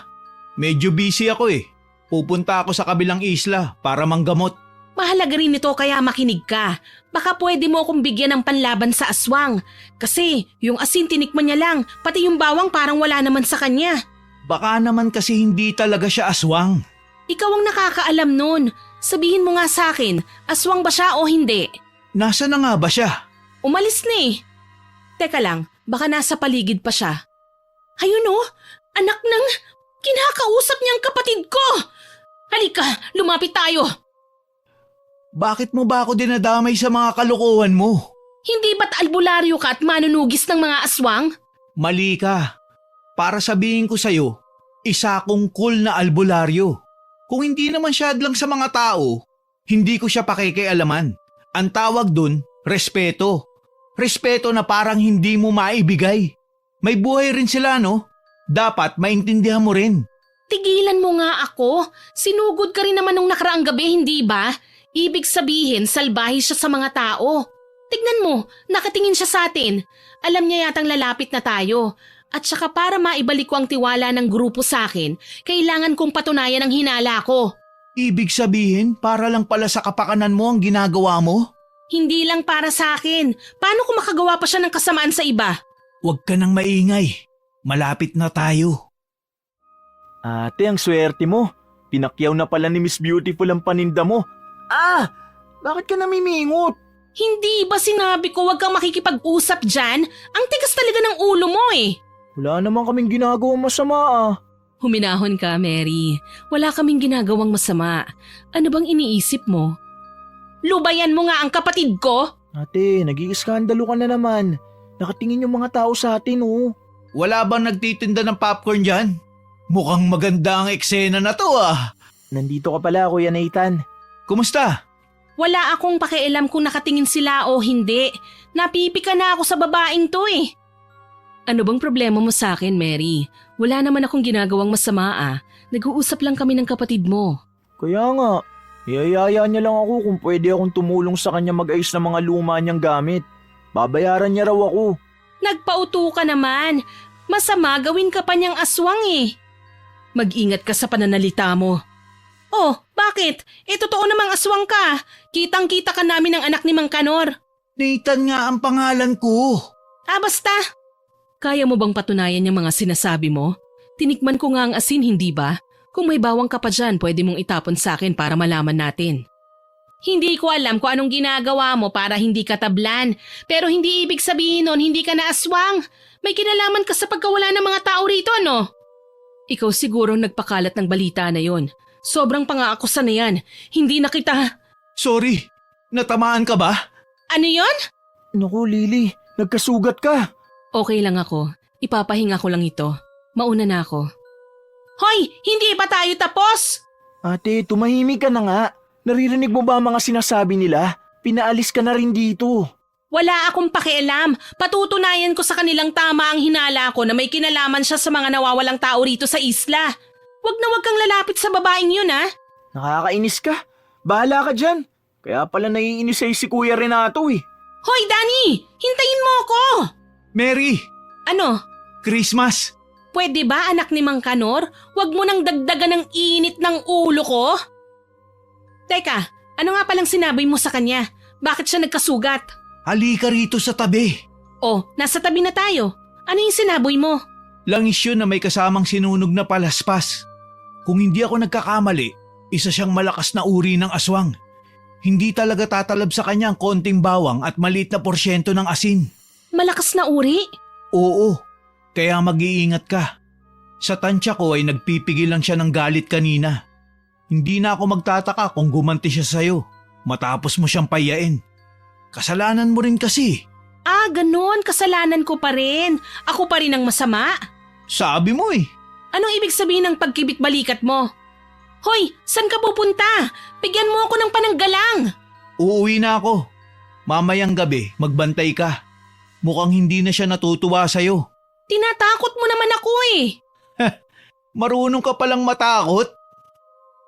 Medyo busy ako eh. Pupunta ako sa kabilang isla para manggamot. Mahalaga rin ito kaya makinig ka. Baka pwede mo akong bigyan ng panlaban sa aswang. Kasi yung asin tinikman niya lang, pati yung bawang parang wala naman sa kanya. Baka naman kasi hindi talaga siya aswang. Ikaw ang nakakaalam nun. Sabihin mo nga sa akin, aswang ba siya o hindi? Nasa na nga ba siya? Umalis na eh. Teka lang, baka nasa paligid pa siya. Ayun oh, anak ng kinakausap niyang kapatid ko. Halika, lumapit tayo. Bakit mo ba ako dinadamay sa mga kalokohan mo? Hindi ba't albularyo ka at manunugis ng mga aswang? Mali ka. Para sabihin ko sa'yo, isa akong cool na albularyo. Kung hindi naman siya lang sa mga tao, hindi ko siya pakikialaman. Ang tawag dun, respeto. Respeto na parang hindi mo maibigay. May buhay rin sila, no? Dapat maintindihan mo rin. Tigilan mo nga ako. Sinugod ka rin naman nung nakaraang gabi, hindi ba? Ibig sabihin, salbahe siya sa mga tao. Tignan mo, nakatingin siya sa atin. Alam niya yatang lalapit na tayo. At saka para maibalik ko ang tiwala ng grupo sa akin, kailangan kong patunayan ang hinala ko. Ibig sabihin, para lang pala sa kapakanan mo ang ginagawa mo? Hindi lang para sa akin. Paano kung makagawa pa siya ng kasamaan sa iba? Huwag ka nang maingay. Malapit na tayo. Ate, ang swerte mo. Pinakyaw na pala ni Miss Beautiful ang paninda mo. Bakit ka namimingot? Hindi ba sinabi ko huwag kang makikipag-usap dyan? Ang tigas talaga ng ulo mo eh. Wala naman kaming ginagawang masama Huminahon ka, Mary. Wala kaming ginagawang masama. Ano bang iniisip mo? Lubayan mo nga ang kapatid ko? Ate, nag-iiskandalo ka na naman. Nakatingin yung mga tao sa atin, oh. Wala bang nagtitinda ng popcorn dyan? Mukhang maganda ang eksena na to ah. Nandito ka pala, Kuya Nathan. Kumusta? Wala akong pakialam kung nakatingin sila o hindi. Napipika na ako sa babaeng to eh. Ano bang problema mo sa akin, Mary? Wala naman akong ginagawang masama ah. Nag-uusap lang kami ng kapatid mo. Kaya nga, iyayaya niya lang ako kung pwede akong tumulong sa kanya mag-ayos ng mga luma niyang gamit. Babayaran niya raw ako. Nagpauto ka naman. Masama gawin ka pa niyang aswang eh. Mag-ingat ka sa pananalita mo. Oh, bakit? Totoo namang aswang ka. Kitang-kita ka namin ng anak ni Mang Kanor. Nathan nga ang pangalan ko. Basta. Kaya mo bang patunayan yung mga sinasabi mo? Tinikman ko nga ang asin, hindi ba? Kung may bawang ka pa dyan, pwede mong itapon sa akin para malaman natin. Hindi ko alam kung anong ginagawa mo para hindi ka tablan. Pero hindi ibig sabihin nun, hindi ka na aswang. May kinalaman ka sa pagkawala ng mga tao rito, ano? Ikaw siguro nagpakalat ng balita na yon. Sobrang pang-aakusa na yan. Hindi na kita... Sorry, natamaan ka ba? Ano yon? Naku, Lily, nagkasugat ka. Okay lang ako. Ipapahinga ko lang ito. Mauna na ako. Hoy! Hindi pa tayo tapos! Ate, tumahimik ka na nga. Naririnig mo ba ang mga sinasabi nila? Pinaalis ka na rin dito. Wala akong pakialam. Patutunayan ko sa kanilang tama ang hinala ko na may kinalaman siya sa mga nawawalang tao rito sa isla. Wag na wag kang lalapit sa babaeng yun, ha? Nakakainis ka. Bahala ka dyan. Kaya pala naiinis sa'yo si Kuya Renato eh. Hoy, Danny! Hintayin mo ako! Mary, Ano? Christmas. Pwede ba, anak ni Mang Kanor? Wag mo nang dagdagan ng init ng ulo ko? Teka, ano nga palang sinabi mo sa kanya? Bakit siya nagkasugat? Halika rito sa tabi. Oh, nasa tabi na tayo. Ano yung sinaboy mo? Langis yun na may kasamang sinunog na palaspas. Kung hindi ako nagkakamali, isa siyang malakas na uri ng aswang. Hindi talaga tatalab sa kanya ang konting bawang at maliit na porsyento ng asin. Malakas na uri? Oo, kaya mag-iingat ka. Sa tansya ko ay nagpipigil lang siya ng galit kanina. Hindi na ako magtataka kung gumanti siya sa'yo matapos mo siyang payain. Kasalanan mo rin kasi. Ah, ganun. Kasalanan ko pa rin. Ako pa rin ang masama. Sabi mo eh. Anong ibig sabihin ng pagkibit-balikat mo? Hoy, saan ka pupunta? Bigyan mo ako ng pananggalang. Uuwi na ako. Mamayang gabi, magbantay ka. Mukhang hindi na siya natutuwa sa'yo. Tinatakot mo naman ako eh. Marunong ka palang matakot?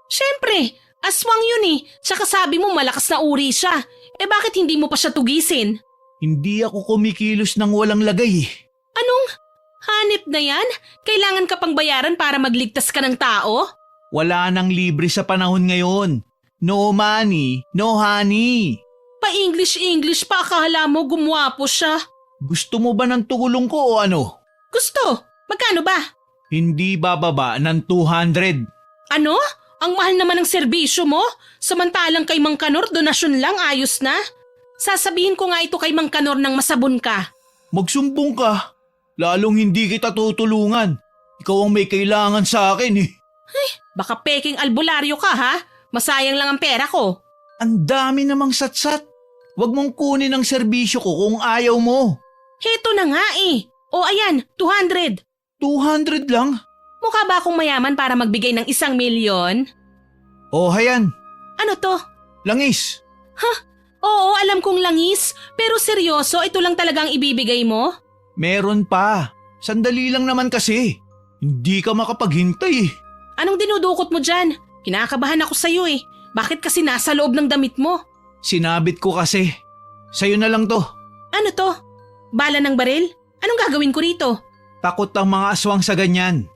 Syempre, aswang yun eh. Tsaka sabi mo malakas na uri siya. Eh bakit hindi mo pa siya tugisin? Hindi ako kumikilos ng walang lagay eh. Anong? Hanip na yan? Kailangan ka pang bayaran para magligtas ka ng tao? Wala nang libre sa panahon ngayon. No money, no honey. Pa-English pa, akala mo gumwapo siya. Gusto mo ba ng tugulong ko o ano? Gusto. Magkano ba? Hindi bababa ng 200. Ano? Ang mahal naman ng serbisyo mo? Samantalang kay Mang Kanor, donasyon lang, ayos na. Sasabihin ko nga ito kay Mang Kanor nang masabon ka. Magsumbong ka. Lalong hindi kita tutulungan. Ikaw ang may kailangan sa akin eh. Baka peking albularyo ka ha? Masayang lang ang pera ko. Ang dami namang satsat. Huwag mong kunin ang serbisyo ko kung ayaw mo. Heto na nga eh. O ayan, 200. 200 lang? Mukha ba akong mayaman para magbigay ng 1,000,000? O hayan, Ano to? langis. Oo, alam kong langis. Pero seryoso, ito lang talagang ibibigay mo? Meron pa. Sandali lang naman kasi. Hindi ka makapaghintay eh. Anong dinudukot mo dyan? Kinakabahan ako sa'yo eh. Bakit kasi nasa loob ng damit mo? Sinabit ko kasi. Sa'yo na lang to. Ano to? Bala ng baril? Anong gagawin ko rito? Takot ang mga aswang sa ganyan.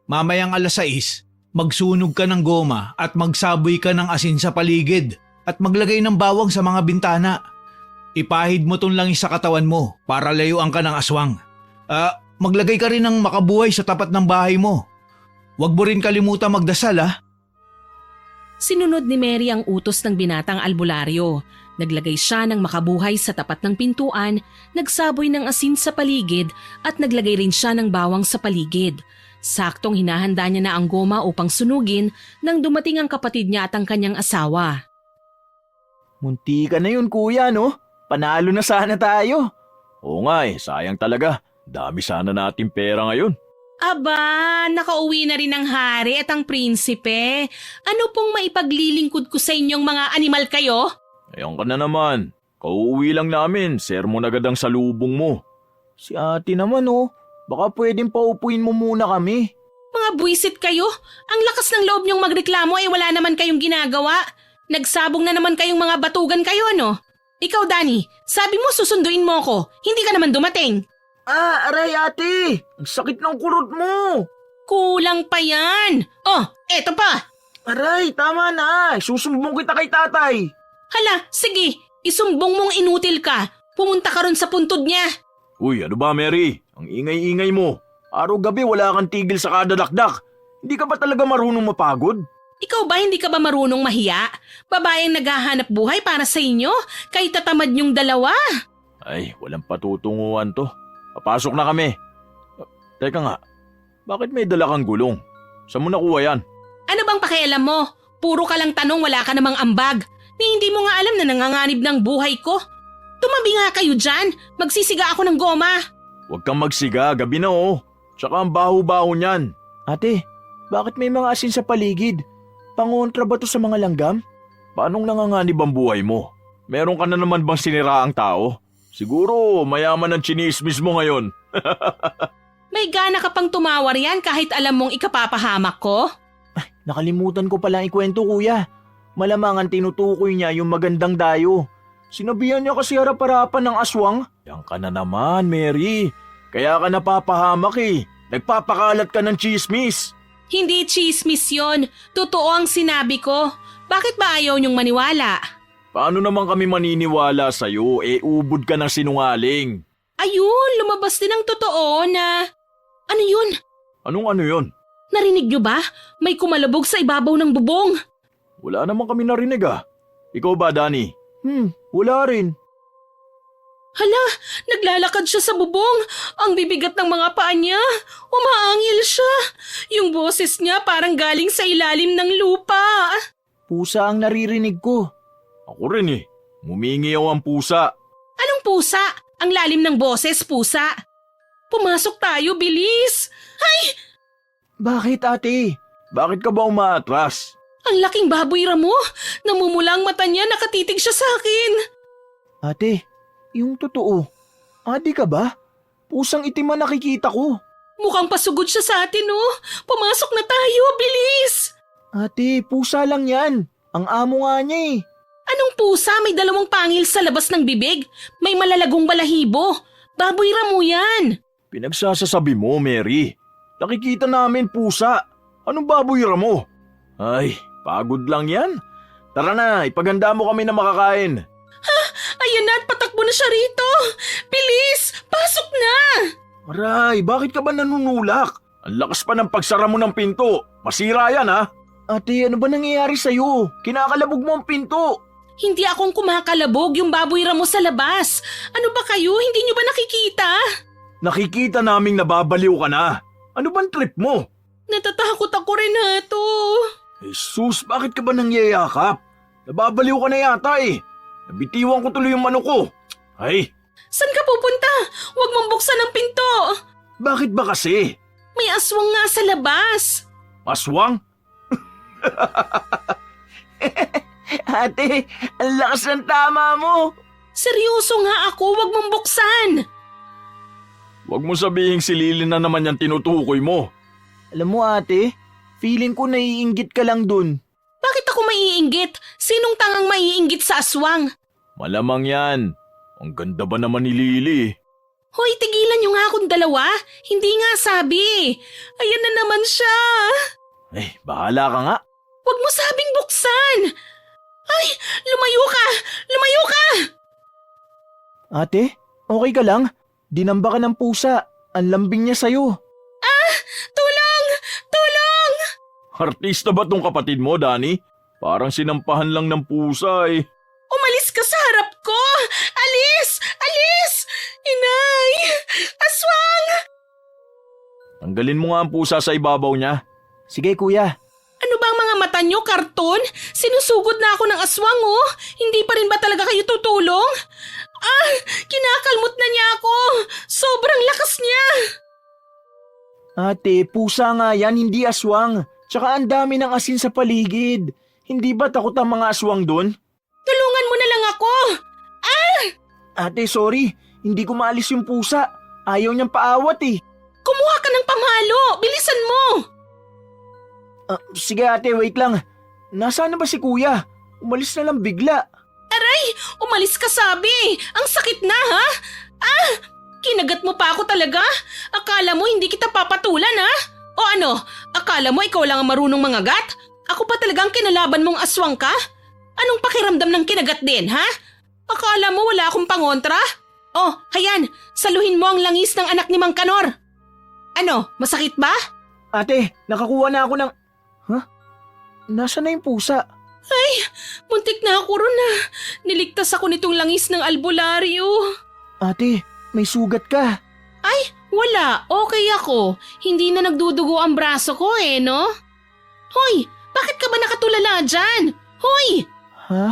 Mamayang 6:00, magsunog ka ng goma at magsaboy ka ng asin sa paligid at maglagay ng bawang sa mga bintana. Ipahid mo tong langis sa katawan mo para layuan ka ng aswang. Maglagay ka rin ng makabuhay sa tapat ng bahay mo. Huwag mo rin kalimutan magdasal ha. Sinunod ni Mary ang utos ng binatang albularyo. Naglagay siya ng makabuhay sa tapat ng pintuan, nagsaboy ng asin sa paligid at naglagay rin siya ng bawang sa paligid. Saktong hinahanda niya na ang goma upang sunugin nang dumating ang kapatid niya at ang kanyang asawa. Munti ka na yun kuya no? Panalo na sana tayo. Oo nga sayang talaga. Dami sana natin pera ngayon. Aba, nakauwi na rin ang hari at ang prinsipe. Ano pong maipaglilingkod ko sa inyong mga animal kayo? Ayan ka na naman. Kauuwi lang namin, sermon agad ang salubong mo. Si ate naman baka pwedeng paupuin mo muna kami. Mga buwisit kayo? Ang lakas ng loob niyong magreklamo wala naman kayong ginagawa. Nagsabong na naman kayong mga batugan kayo ano? Ikaw Danny, sabi mo susunduin mo ko, hindi ka naman dumating. Aray ate! Ang sakit ng kurot mo! Kulang pa yan. Oh, eto pa. Aray, tama na! Susumbong kita kay tatay! Hala, sige, isumbong mong inutil ka. Pumunta ka ron sa puntod niya. Uy, ano ba Mary? Ang ingay-ingay mo. Araw-gabi wala kang tigil sa kadadakdak. Hindi ka ba talaga marunong mapagod? Ikaw ba hindi ka ba marunong mahiya? Babaeng naghahanap buhay para sa inyo? Kay tatamad niyong dalawa. Ay, walang patutunguhan to. Papasok na kami. Teka nga, bakit may dala kang gulong? Saan mo nakuha yan? Ano bang pakialam mo? Puro ka lang tanong, wala ka namang ambag. Hindi mo nga alam na nanganganib ng buhay ko. Tumabi nga kayo dyan. Magsisiga ako ng goma. Huwag kang magsiga, gabi na Tsaka ang baho-baho niyan. Ate, bakit may mga asin sa paligid? Pangontra ba to sa mga langgam? Paanong nanganganib ang buhay mo? Meron ka na naman bang siniraang tao? Siguro mayaman ang chinismis mo ngayon. May gana ka pang tumawar yan kahit alam mong ikapapahamak ko? Nakalimutan ko palang ikwento kuya. Malamang ang tinutukoy niya yung magandang dayo. Sinabihan niya kasi harap-harapan ng aswang. Yan ka na naman, Mary. Kaya ka napapahamak Nagpapakalat ka ng chismis. Hindi chismis yon. Totoo ang sinabi ko. Bakit ba ayaw niyong maniwala? Paano naman kami maniniwala sa'yo? Ubod ka ng sinungaling. Ayun, lumabas din ang totoo na... Ano yun? Anong ano yun? Narinig niyo ba? May kumalabog sa ibabaw ng bubong. Wala naman kami narinig Ikaw ba, Danny? Wala rin. Hala, naglalakad siya sa bubong. Ang bibigat ng mga paa niya. Umaangil siya. Yung boses niya parang galing sa ilalim ng lupa. Pusa ang naririnig ko. Ako rin eh. Mumingiyaw ang pusa. Anong pusa? Ang lalim ng boses, pusa. Pumasok tayo, bilis. Bakit ate? Bakit ka ba umaatras? Ang laking baboy Ramo. Namumula ang mata niya, nakatitig siya sa akin. Ate, yung totoo. Ate ka ba? Pusang itim ang nakikita ko. Mukhang pasugod siya sa atin, oh. Pumasok na tayo, bilis. Ate, pusa lang yan. Ang amo nga niya eh. Anong pusa? May dalawang pangil sa labas ng bibig. May malalagong balahibo. Baboy Ramo yan. Pinagsasasabi mo, Mary. Nakikita namin pusa. Anong baboy mo? Ay, pagod lang yan. Tara na, ipaganda mo kami na makakain. Ayan na at patakbo na siya rito. Bilis, pasok na. Aray, bakit ka ba nanunulak? Ang lakas pa ng pagsara mo ng pinto. Masira yan ha. Ate, ano ba nangyayari sa'yo? Kinakalabog mo ang pinto. Hindi akong kumakalabog, yung baboy Ramo sa labas. Ano ba kayo? Hindi niyo ba nakikita? Nakikita naming nababaliw ka na. Ano bang trip mo? Natatakot ako rin hato. Jesus, bakit ka ba nangyayakap? Nababaliw ka na yata eh. Nabitiwan ko tuloy yung manok ko. Ay, Saan ka pupunta? Huwag mong buksan ang pinto. bakit ba kasi? May aswang nga sa labas. Aswang? Ate, ang lakas ng tama mo. Seryoso nga ako, huwag mong buksan. Huwag mo sabihing si Lily na naman yung tinutukoy mo. Alam mo ate, feeling ko naiinggit ka lang dun. Bakit ako maiinggit? Sinong tangang maiinggit sa aswang? Malamang yan. Ang ganda ba naman ni Lily? Hoy, tigilan niyo nga akong dalawa. Hindi nga sabi. Ayan na naman siya. Eh, bahala ka nga. Huwag mo sabing buksan. Ay, lumayo ka! Lumayo ka! Ate, okay ka lang? Dinamba ka ng pusa. Ang lambing niya sa'yo. Tulong! Tulong! Artista ba tong kapatid mo, Danny? Parang sinampahan lang ng pusa eh. Umalis ka sa harap ko! Alis! Alis! Inay! Aswang! Tanggalin mo nga ang pusa sa ibabaw niya. Sige kuya. Ano ba ang mga mata niyo, karton? Sinusugod na ako ng aswang, oh. Hindi pa rin ba talaga kayo tutulong? Ah! Kinakalmot na niya ako! Sobrang lakas niya! Ate, pusa nga yan, hindi aswang. Tsaka ang dami ng asin sa paligid. Hindi ba takot ang mga aswang doon? Tulungan mo na lang ako! Ate, sorry. Hindi ko maalis yung pusa. Ayaw niyang paawat eh. Kumuha ka ng pamalo! Bilisan mo! Sige ate, wait lang. Nasaan na ba si kuya? Umalis na lang bigla. Aray! Umalis ka sabi! Ang sakit na, ha? Ah! Kinagat mo pa ako talaga? Akala mo hindi kita papatulan, ha? O ano? Akala mo ikaw lang ang marunong mangagat? Ako pa talagang kinalaban mong aswang ka? Anong pakiramdam ng kinagat din, ha? Akala mo wala akong pangontra? Oh, hayan! Saluhin mo ang langis ng anak ni Mang Kanor! Ano? Masakit ba? Ate, nakakuha na ako ng... Huh? Nasaan na yung pusa? Muntik na ako ron, ha? Niligtas ako nitong langis ng albularyo. Ate, may sugat ka. Ay, wala. Okay ako. Hindi na nagdudugo ang braso ko no? Hoy, bakit ka ba nakatulala dyan? Hoy! Ha?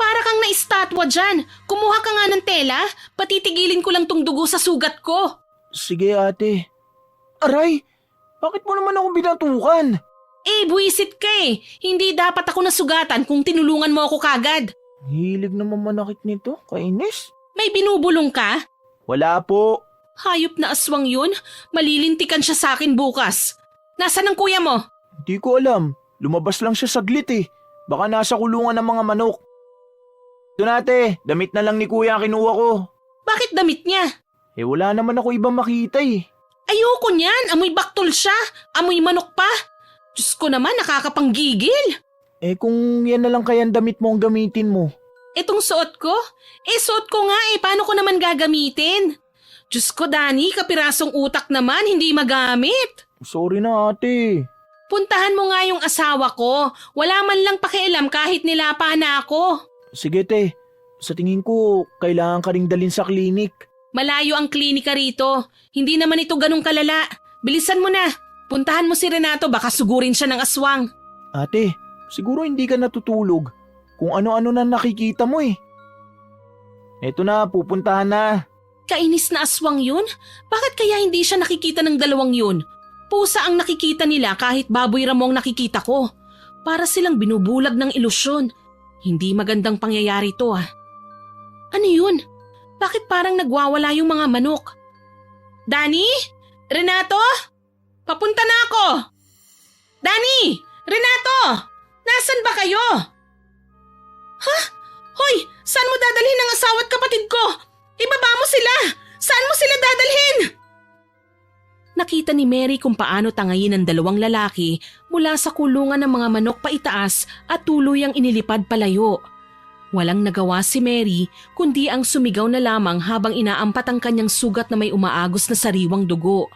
Para kang naistatwa dyan. Kumuha ka nga ng tela. Patitigilin ko lang tong dugo sa sugat ko. Sige ate. Aray, bakit mo naman ako binatukan? Buwisit ka eh. Hindi dapat ako nasugatan kung tinulungan mo ako kagad. Hilig naman manakit nito, kainis. May binubulong ka? Wala po. Hayop na aswang yun. Malilintikan siya sa akin bukas. Nasaan ang kuya mo? Hindi ko alam. Lumabas lang siya saglit eh. Baka nasa kulungan ng mga manok. Doon ate, damit na lang ni kuya ang kinuha ko. Bakit damit niya? Wala naman ako ibang makita eh. Ayoko niyan. Amoy baktol siya. Amoy manok pa. Diyos ko naman, nakakapanggigil. Kung yan na lang kaya ang damit mo ang gamitin mo. Itong suot ko? Suot ko nga paano ko naman gagamitin? Diyos ko, Danny, kapirasong utak naman, hindi magamit. Sorry na ate. Puntahan mo nga yung asawa ko. Wala man lang pakialam kahit nilapa na ako. Sige te, Sa tingin ko, kailangan ka ring dalhin sa klinik. Malayo ang klinika rito. Hindi naman ito ganun kalala. Bilisan mo na. Puntahan mo si Renato, baka sugurin siya ng aswang. Ate, siguro hindi ka natutulog. Kung ano-ano na nakikita mo eh. Eto na, pupuntahan na. Kainis na aswang yun? Bakit kaya hindi siya nakikita ng dalawang yun? Pusa ang nakikita nila kahit baboy ramo ang nakikita ko. Para silang binubulag ng ilusyon. Hindi magandang pangyayari to ah. Ano yun? Bakit parang nagwawala yung mga manok? Danny? Renato? Papunta na ako! Danny! Renato! Nasaan ba kayo? Ha? Hoy! Saan mo dadalhin ang asawa at kapatid ko? Ibaba mo sila! Saan mo sila dadalhin? Nakita ni Mary kung paano tangayin ng dalawang lalaki mula sa kulungan ng mga manok paitaas at tuluyang inilipad palayo. Walang nagawa si Mary kundi ang sumigaw na lamang habang inaampat ang kanyang sugat na may umaagos na sariwang dugo.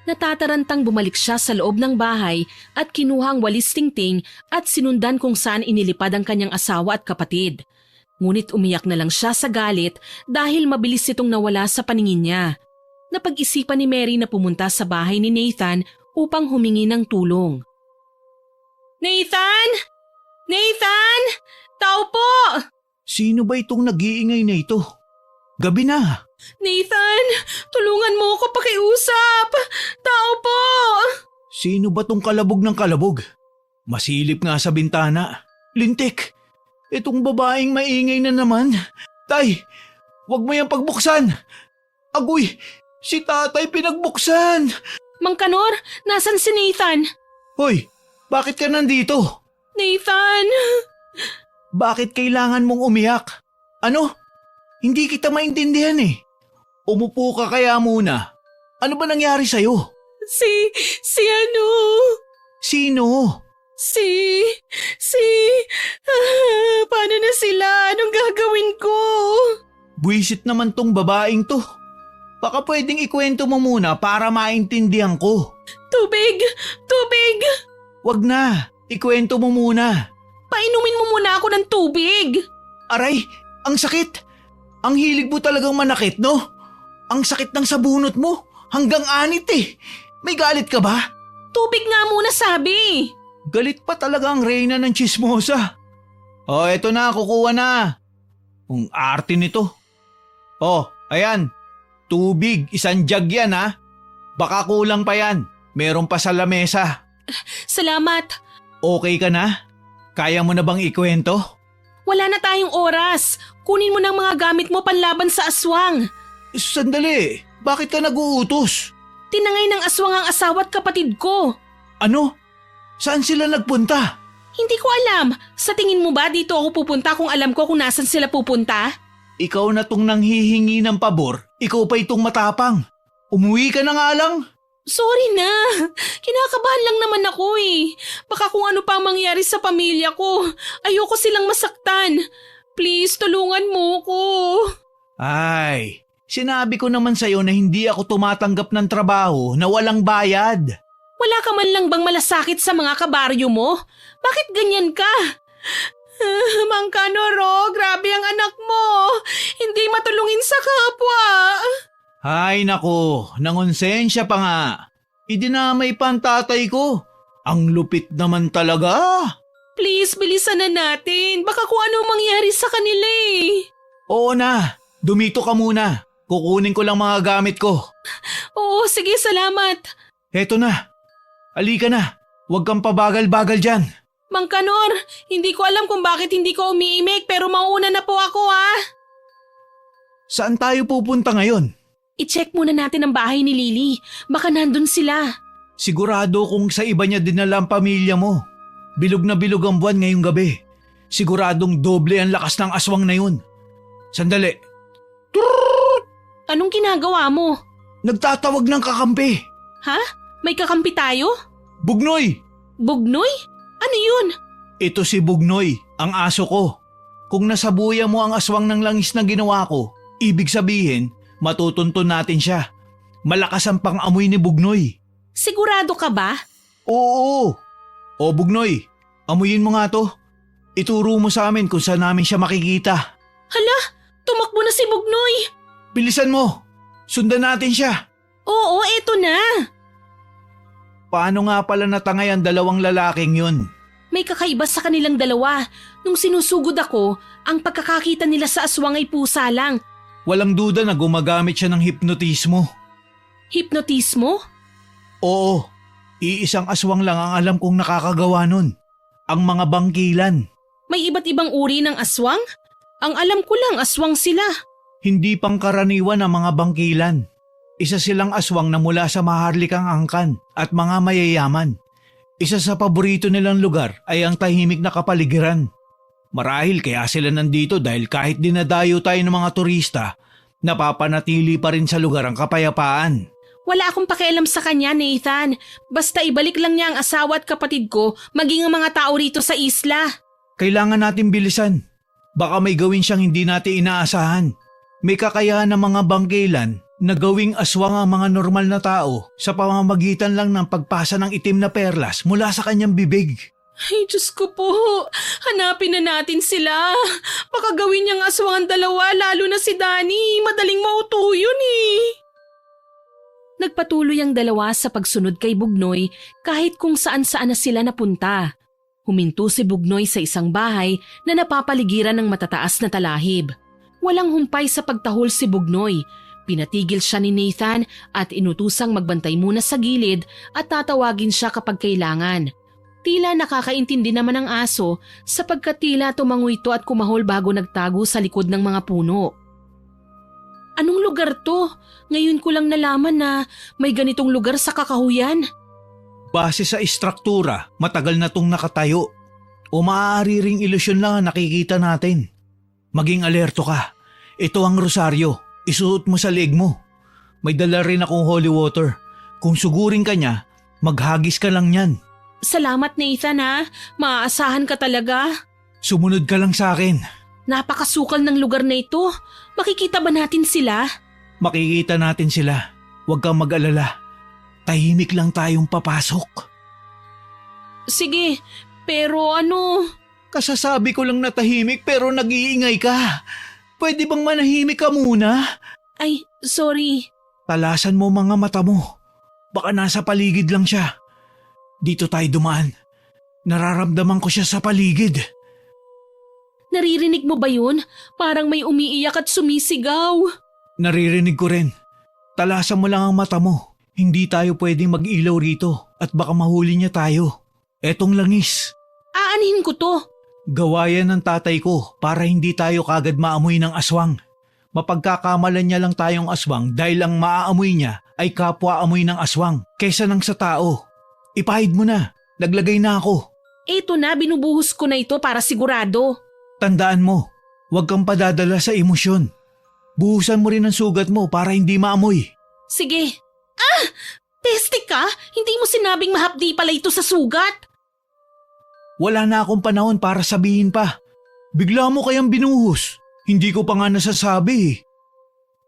Natatarantang bumalik siya sa loob ng bahay at kinuhang walis tingting at sinundan kung saan inilipad ang kanyang asawa at kapatid. Ngunit umiyak na lang siya sa galit dahil mabilis itong nawala sa paningin niya. Napag-isipan ni Mary na pumunta sa bahay ni Nathan upang humingi ng tulong. Nathan! Nathan! Tao po! Sino ba itong nag-iingay na ito? Gabi na. Nathan! Tulungan mo ako pakiusap! Tao po! Sino ba tong kalabog ng kalabog? Masilip nga sa bintana. Lintik! Itong babaeng maingay na naman. Tay, wag mo yung pagbuksan. Agoy, si tatay pinagbuksan. Mang Kanor, nasan si Nathan? Hoy, bakit ka nandito? Nathan! Bakit kailangan mong umiyak? Ano? Hindi kita maintindihan eh. Umupo ka kaya muna. Ano ba nangyari sa'yo? Si ano? Sino? Paano na sila? Anong gagawin ko? Buwisit naman tong babaeng to. Baka pwedeng ikwento mo muna para maintindihan ko. Tubig! Wag na, ikwento mo muna. Painumin mo muna ako ng tubig! Aray, ang sakit. Ang hilig mo talagang manakit, no? Ang sakit ng sabunot mo, hanggang anit eh. May galit ka ba? Tubig nga muna sabi! Galit pa talaga ang reyna ng chismosa. Oh, eto na, kukuha na. Ang arte nito. Oh, ayan. Tubig, isang jug yan ha. Baka kulang pa yan. Meron pa sa lamesa. Salamat! Okay ka na? Kaya mo na bang ikwento? Wala na tayong oras. Kunin mo ng mga gamit mo panlaban sa aswang. Sandali, bakit ka nag-uutos? Tinangay ng aswang ang asawa at kapatid ko. Ano? Saan sila nagpunta? Hindi ko alam. Sa tingin mo ba dito ako pupunta kung alam ko kung nasan sila pupunta? Ikaw na tong nanghihingi ng pabor, ikaw pa itong matapang. Umuwi ka na nga lang. Sorry na. Kinakabahan lang naman ako eh. Baka kung ano pa ang mangyari sa pamilya ko. Ayoko silang masaktan. Please, tulungan mo ko. Ay, sinabi ko naman sa'yo na hindi ako tumatanggap ng trabaho na walang bayad. Wala ka man lang bang malasakit sa mga kabaryo mo? Bakit ganyan ka? Mang Kanoro, grabe ang anak mo. Hindi matulungin sa kapwa. Ay nako, nangonsensya pa nga. Idinamay pa ang tatay ko. Ang lupit naman talaga. Please, bilisan na natin. Baka kung ano mangyari sa kanila eh. Oo na, dumito ka muna. Kukunin ko lang mga gamit ko. Oo, sige, salamat. Heto na. Halika na. Huwag kang pabagal-bagal dyan. Mang Kanor, hindi ko alam kung bakit hindi ko umiimik pero mauuna na po ako ha. Saan tayo pupunta ngayon? I-check muna natin ang bahay ni Lily. Baka nandun sila. Sigurado kung sa iba niya dinala ang pamilya mo. Bilog na bilog ang buwan ngayong gabi. Siguradong doble ang lakas ng aswang na yun. Sandali. Anong ginagawa mo? Nagtatawag ng kakampi. Ha? May kakampi tayo? Bugnoy! Bugnoy? Ano yun? Ito si Bugnoy, ang aso ko. Kung nasabuya mo ang aswang ng langis na ginawa ko, ibig sabihin, matutuntun natin siya. Malakas ang pang-amoy ni Bugnoy. Sigurado ka ba? Oo. O Bugnoy, amuyin mo nga to. Ituro mo sa amin kung saan namin siya makikita. Hala, tumakbo na si Bugnoy. Bilisan mo! Sundan natin siya! Oo, eto na. Paano nga pala natangay ang dalawang lalaking yun? May kakaiba sa kanilang dalawa. Nung sinusugod ako, ang pagkakakita nila sa aswang ay pusa lang. Walang duda na gumagamit siya ng hipnotismo. Hipnotismo? Oo, iisang aswang lang ang alam kong nakakagawa nun. Ang mga bangkilan. May iba't ibang uri ng aswang? Ang alam ko lang, aswang sila. Hindi pangkaraniwan ang mga bangkilan. Isa silang aswang na mula sa maharlikang angkan at mga mayayaman. Isa sa paborito nilang lugar ay ang tahimik na kapaligiran. Marahil kaya sila nandito dahil kahit dinadayo tayo ng mga turista, napapanatili pa rin sa lugar ang kapayapaan. Wala akong pakialam sa kanya, Nathan. Basta ibalik lang niya ang asawa at kapatid ko, maging ang mga tao rito sa isla. Kailangan natin bilisan. Baka may gawin siyang hindi natin inaasahan. May kakayahan ng mga bangkilan na gawing aswang ang mga normal na tao sa pamamagitan lang ng pagpasa ng itim na perlas mula sa kanyang bibig. Ay, Diyos ko po. Hanapin na natin sila. Baka gawin niyang aswang ang dalawa, lalo na si Danny. Madaling mauto yun eh. Nagpatuloy ang dalawa sa pagsunod kay Bugnoy kahit kung saan-saan na sila napunta. Huminto si Bugnoy sa isang bahay na napapaligiran ng matataas na talahib. Walang humpay sa pagtahol si Bugnoy. Pinatigil siya ni Nathan at inutusang magbantay muna sa gilid at tatawagin siya kapag kailangan. Tila nakakaintindi naman ang aso sapagkat tila tumango ito at kumahol bago nagtago sa likod ng mga puno. Anong lugar to? Ngayon ko lang nalaman na may ganitong lugar sa Kakahuyan. Base sa istruktura, matagal na tong nakatayo. O maaari ring ilusyon lang ang nakikita natin. Maging alerto ka. Ito ang rosaryo. Isuot mo sa leeg mo. May dala rin akong holy water. Kung sugurin ka niya, maghagis ka lang yan. Salamat, Nathan ha. Maaasahan ka talaga. Sumunod ka lang sa akin. Napakasukal ng lugar na ito. Makikita ba natin sila? Makikita natin sila. Huwag kang mag-alala. Tahimik lang tayong papasok. Sige, pero ano? Kasasabi ko lang na tahimik pero nag-iingay ka. Pwede bang manahimik ka muna? Ay, sorry. Talasan mo mga mata mo. Baka nasa paligid lang siya. Dito tayo dumaan. Nararamdaman ko siya sa paligid. Naririnig mo ba yun? Parang may umiiyak at sumisigaw. Naririnig ko rin. Talasan mo lang ang mata mo. Hindi tayo pwedeng mag-ilaw rito at baka mahuli niya tayo. Etong langis. Aanhin ko to. Gawayan ng tatay ko para hindi tayo kagad maamoy ng aswang. Mapagkakamalan niya lang tayong aswang dahil ang maaamoy niya ay kapwa amoy ng aswang kaysa ng sa tao. Ipahid mo na. Naglagay na ako. Eto na, binubuhos ko na ito para sigurado. Tandaan mo, huwag kang padadala sa emosyon. Buhusan mo rin ang sugat mo para hindi maamoy. Sige. Ah! Peste ka? Hindi mo sinabing mahapdi pala ito sa sugat. Wala na akong panahon para sabihin pa. Bigla mo kayang binuhos. Hindi ko pa nga nasasabi.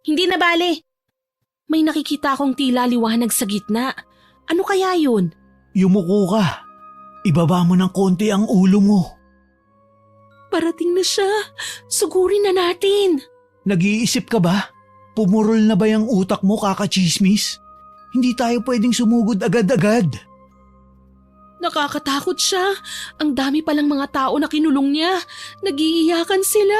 Hindi na bale. May nakikita akong tila liwanag sa gitna. Ano kaya yun? Yumuko ka. Ibaba mo ng konti ang ulo mo. Parating na siya. Sugurin na natin. Nag-iisip ka ba? Pumurol na ba yung utak mo, kakachismis? Hindi tayo pwedeng sumugod agad-agad. Nakakatakot siya. Ang dami palang mga tao na kinulong niya. Nagiiyakan sila.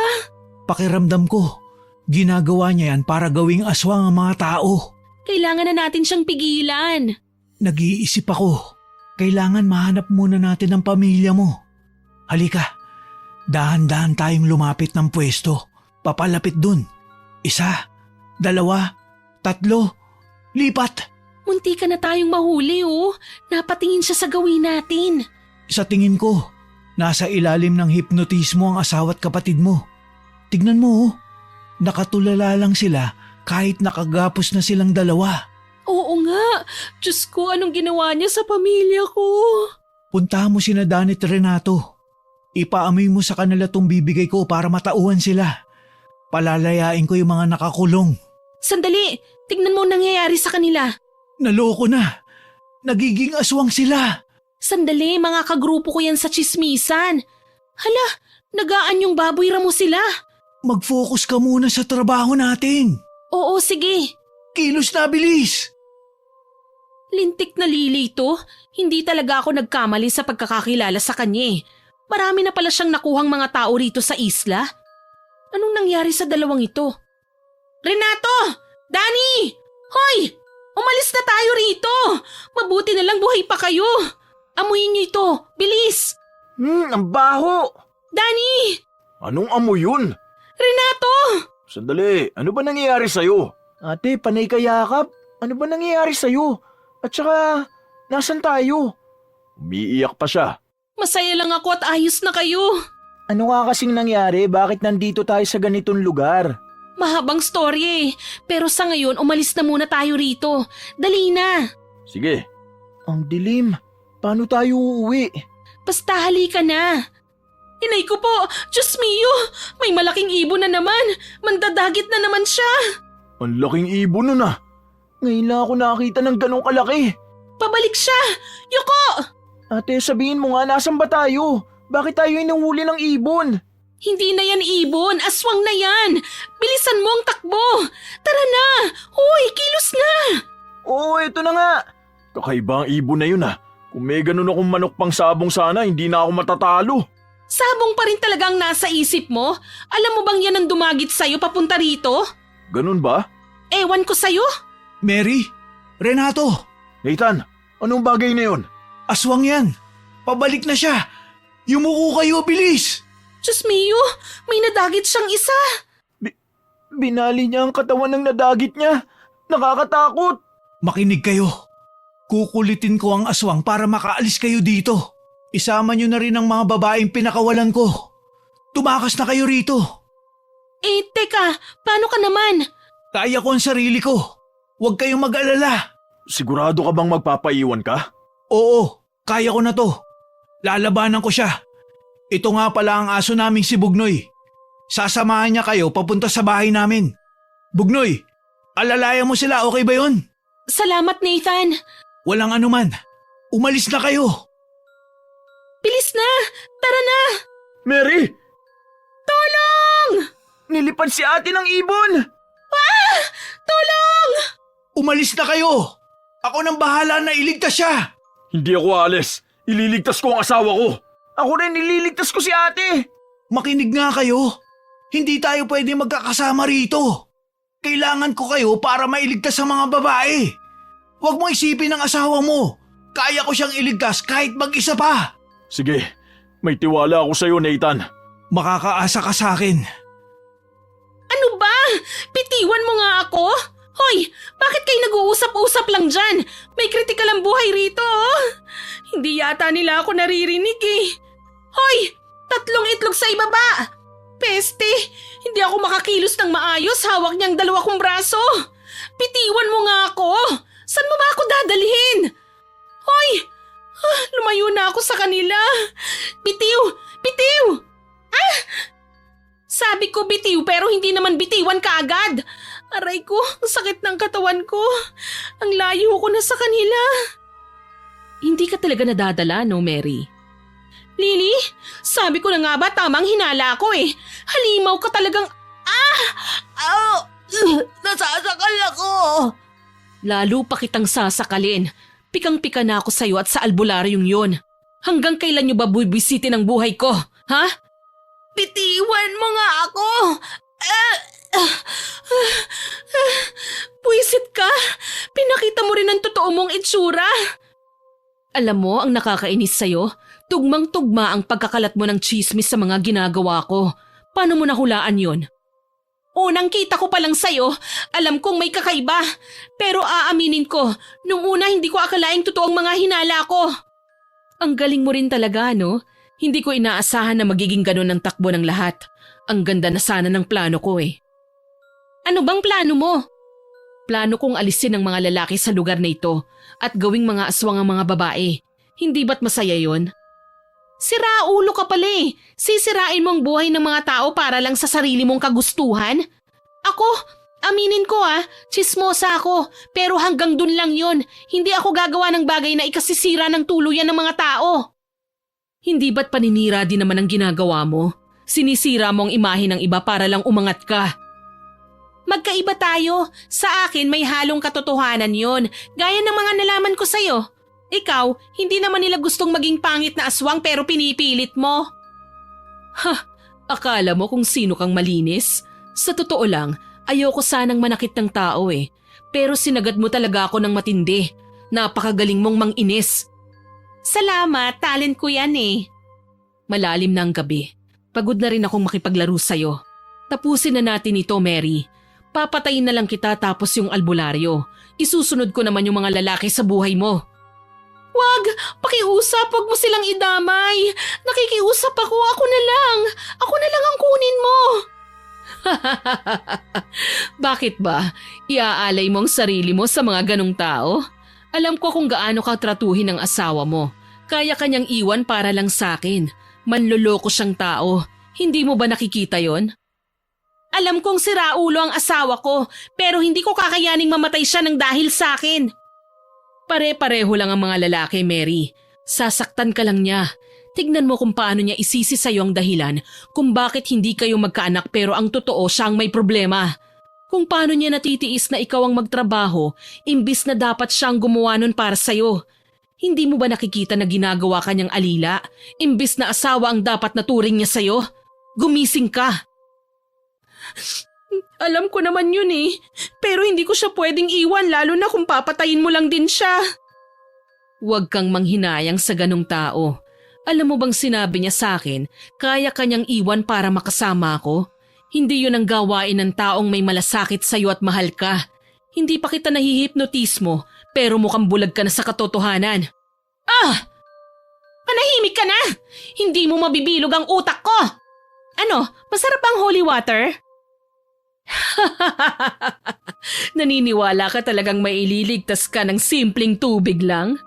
Pakiramdam ko, ginagawa niya yan para gawing aswang ang mga tao. Kailangan na natin siyang pigilan. Nag-iisip ako. Kailangan mahanap muna natin ang pamilya mo. Halika, dahan-dahan tayong lumapit ng pwesto. Papalapit dun. 1, 2, 3, lipat! Munti ka na tayong mahuli oh. Napatingin siya sa gawin natin. Sa tingin ko, nasa ilalim ng hipnotismo ang asawa't kapatid mo. Tignan mo oh, nakatulala lang sila kahit nakagapos na silang dalawa. Oo nga. Diyos ko, anong ginawa niya sa pamilya ko? Puntahan mo sina Danny at Renato. Ipaamoy mo sa kanila tong bibigay ko para matauhan sila. Palalayain ko yung mga nakakulong. Sandali, tignan mo ang nangyayari sa kanila. Naloko na. Nagiging aswang sila. Sandali, mga kagrupo ko yan sa chismisan. Hala, nagaan yung baboy ramo sila. mag-focus ka muna sa trabaho natin. Oo, sige. Kilos na bilis. Lintik na Lily ito. Hindi talaga ako nagkamali sa pagkakakilala sa kanya eh. Marami na pala siyang nakuhang mga tao rito sa isla. Anong nangyari sa dalawang ito? Renato! Danny! Hoy! Umalis na tayo rito! Mabuti na lang buhay pa kayo! Amuyin niyo ito! Bilis! Ang baho! Danny! Anong amoy yun? Renato! Sandali, ano ba nangyayari sa'yo? Ate, panay ka yakap. Ano ba nangyayari sa'yo? At saka, nasan tayo? Umiiyak pa siya. Masaya lang ako at ayos na kayo. Ano nga kasing nangyari? Bakit nandito tayo sa ganitong lugar? Mahabang story eh. Pero sa ngayon, umalis na muna tayo rito. Dali na. Sige. Ang dilim. Paano tayo uuwi? Basta halika na. Inay ko po, Diyos mio, may malaking ibon na naman. Mandadagit na naman siya. Ang laking ibon nun ah. Ngayon lang ako nakakita ng ganong kalaki. Pabalik siya. Yuko! Ate, sabihin mo nga, nasan ba tayo? Bakit tayo inuhuli ng ibon? Hindi na yan ibon, aswang na yan. Bilisan mo ang takbo. Tara na. Hoy, kilos na. Oo, eto na nga. Kakaiba ang ibon na yun ah. Kung may ganun akong manok pang sabong sana, hindi na ako matatalo. Sabong pa rin talagang nasa isip mo? Alam mo bang yan ang dumagit sa'yo papunta rito? Ganun ba? Ewan ko sa'yo. Mary, Renato, Nathan, anong bagay na yun? aswang yan. Pabalik na siya. Yumuko kayo, bilis. Diyos mio, may nadagit siyang isa. Binali niya ang katawan ng nadagit niya. Nakakatakot. Makinig kayo. Kukulitin ko ang aswang para makaalis kayo dito. Isama niyo na rin ang mga babaeng pinakawalan ko. Tumakas na kayo rito. Eh, teka, paano ka naman? Kaya ko ang sarili ko. Huwag kayong mag-alala. Sigurado ka bang magpapaiwan ka? Oo, kaya ko na to. Lalabanan ko siya. Ito nga pala ang aso naming si Bugnoy. Sasamahan niya kayo papunta sa bahay namin. Bugnoy, alalayan mo sila, okay ba yun? Salamat, Nathan. Walang anuman. Umalis na kayo. Bilis na! Tara na! Mary! Tulong! Nilipad si ate ng ibon! Tulong! Umalis na kayo. Ako nang bahala na iligtas siya. Hindi ako aalis. Ililigtas ko ang asawa ko. Ako rin ililigtas ko si ate. Makinig nga kayo. Hindi tayo pwede magkakasama rito. Kailangan ko kayo para mailigtas ang mga babae. Huwag mo isipin ang asawa mo. Kaya ko siyang iligtas kahit mag-isa pa. Sige, may tiwala ako sa'yo, Nathan. Makakaasa ka sa akin. Ano ba? Pitiwan mo nga ako? Hoy, bakit kayo nag-uusap-usap lang dyan? May kritikal ang buhay rito, oh. Hindi yata nila ako naririnig eh. Hoy, 3 itlog sa ibaba. Peste, hindi ako makakilos ng maayos, hawak niyang 2 kong braso. Pitiwan mo nga ako. Saan mo ba ako dadalhin? Hoy, lumayo na ako sa kanila. Bitiw, bitiw. Sabi ko bitiw pero hindi naman bitiwan ka agad. Aray ko, ang sakit ng katawan ko. Ang layo ko na sa kanila. Hindi ka talaga nadadala, no, Mary? Lily, sabi ko na nga ba tamang hinala ko eh. Halimaw ka talagang... Nasasakal ako! Lalo pa kitang sasakalin. Pikang-pika na ako sa'yo at sa albularyong yon. Hanggang kailan niyo ba bubisitin ang buhay ko, ha? Bitiwan mo nga ako! Puwisit ka! Pinakita mo rin ang totoo mong itsura! Alam mo, ang nakakainis sa'yo, tugmang-tugma ang pagkakalat mo ng tsismis sa mga ginagawa ko. Paano mo nahulaan yon? Unang kita ko pa lang sa'yo, alam kong may kakaiba. Pero aaminin ko, nung una hindi ko akalaing totoong mga hinala ko. Ang galing mo rin talaga, no? Hindi ko inaasahan na magiging ganun ang takbo ng lahat. Ang ganda na sana ng plano ko eh. Ano bang plano mo? Plano kong alisin ang mga lalaki sa lugar na ito at gawing mga aswang ang mga babae. Hindi ba't masaya yon? Siraulo ka pala eh. Sisirain mo ang buhay ng mga tao para lang sa sarili mong kagustuhan? Ako, aminin ko tsismosa ako. Pero hanggang dun lang yon. Hindi ako gagawa ng bagay na ikasisira ng tuluyan ng mga tao. Hindi ba't paninira din naman ang ginagawa mo? Sinisira mo ang imahe ng iba para lang umangat ka. Magkaiba tayo. Sa akin may halong katotohanan yon, gaya ng mga nalaman ko sa'yo. Ikaw, hindi naman nila gustong maging pangit na aswang pero pinipilit mo. Akala mo kung sino kang malinis? Sa totoo lang, ayoko sanang manakit ng tao eh. Pero sinagad mo talaga ako ng matindi. Napakagaling mong manginis. Salamat, talent ko yan eh. Malalim na ang gabi. Pagod na rin akong makipaglaro sa'yo. Tapusin na natin ito, Mary. Papatayin na lang kita tapos yung albularyo. Isusunod ko naman yung mga lalaki sa buhay mo. Wag! Pakiusap! Wag mo silang idamay! Nakikiusap ako! Ako na lang! Ako na lang ang kunin mo! Bakit ba? Iaalay mo ang sarili mo sa mga ganong tao? Alam ko kung gaano ka tratuhin ng asawa mo. Kaya kanyang iwan para lang sa akin. Manloloko siyang tao. Hindi mo ba nakikita yon? Alam kong siraulo ang asawa ko, pero hindi ko kakayaning mamatay siya ng dahil sa akin. Pare-pareho lang ang mga lalaki, Mary. Sasaktan ka lang niya. Tignan mo kung paano niya isisi sa'yo ang dahilan kung bakit hindi kayo magkaanak pero ang totoo siyang may problema. Kung paano niya natitiis na ikaw ang magtrabaho imbis na dapat siyang gumawa nun para sa'yo. Hindi mo ba nakikita na ginagawa kanyang alila imbis na asawa ang dapat naturing niya sa'yo? Gumising ka! Alam ko naman yun eh, pero hindi ko siya pwedeng iwan lalo na kung papatayin mo lang din siya. Huwag kang manghinayang sa ganong tao. Alam mo bang sinabi niya sa akin, kaya kanyang iwan para makasama ako? Hindi yun ang gawain ng taong may malasakit sa'yo at mahal ka. Hindi pa kita nahihipnotismo, pero mukhang bulag ka na sa katotohanan. Manahimik ka na! Hindi mo mabibilog ang utak ko! Ano, masarap ang holy water? Naniniwala ka talagang maililigtas ka ng simpleng tubig lang?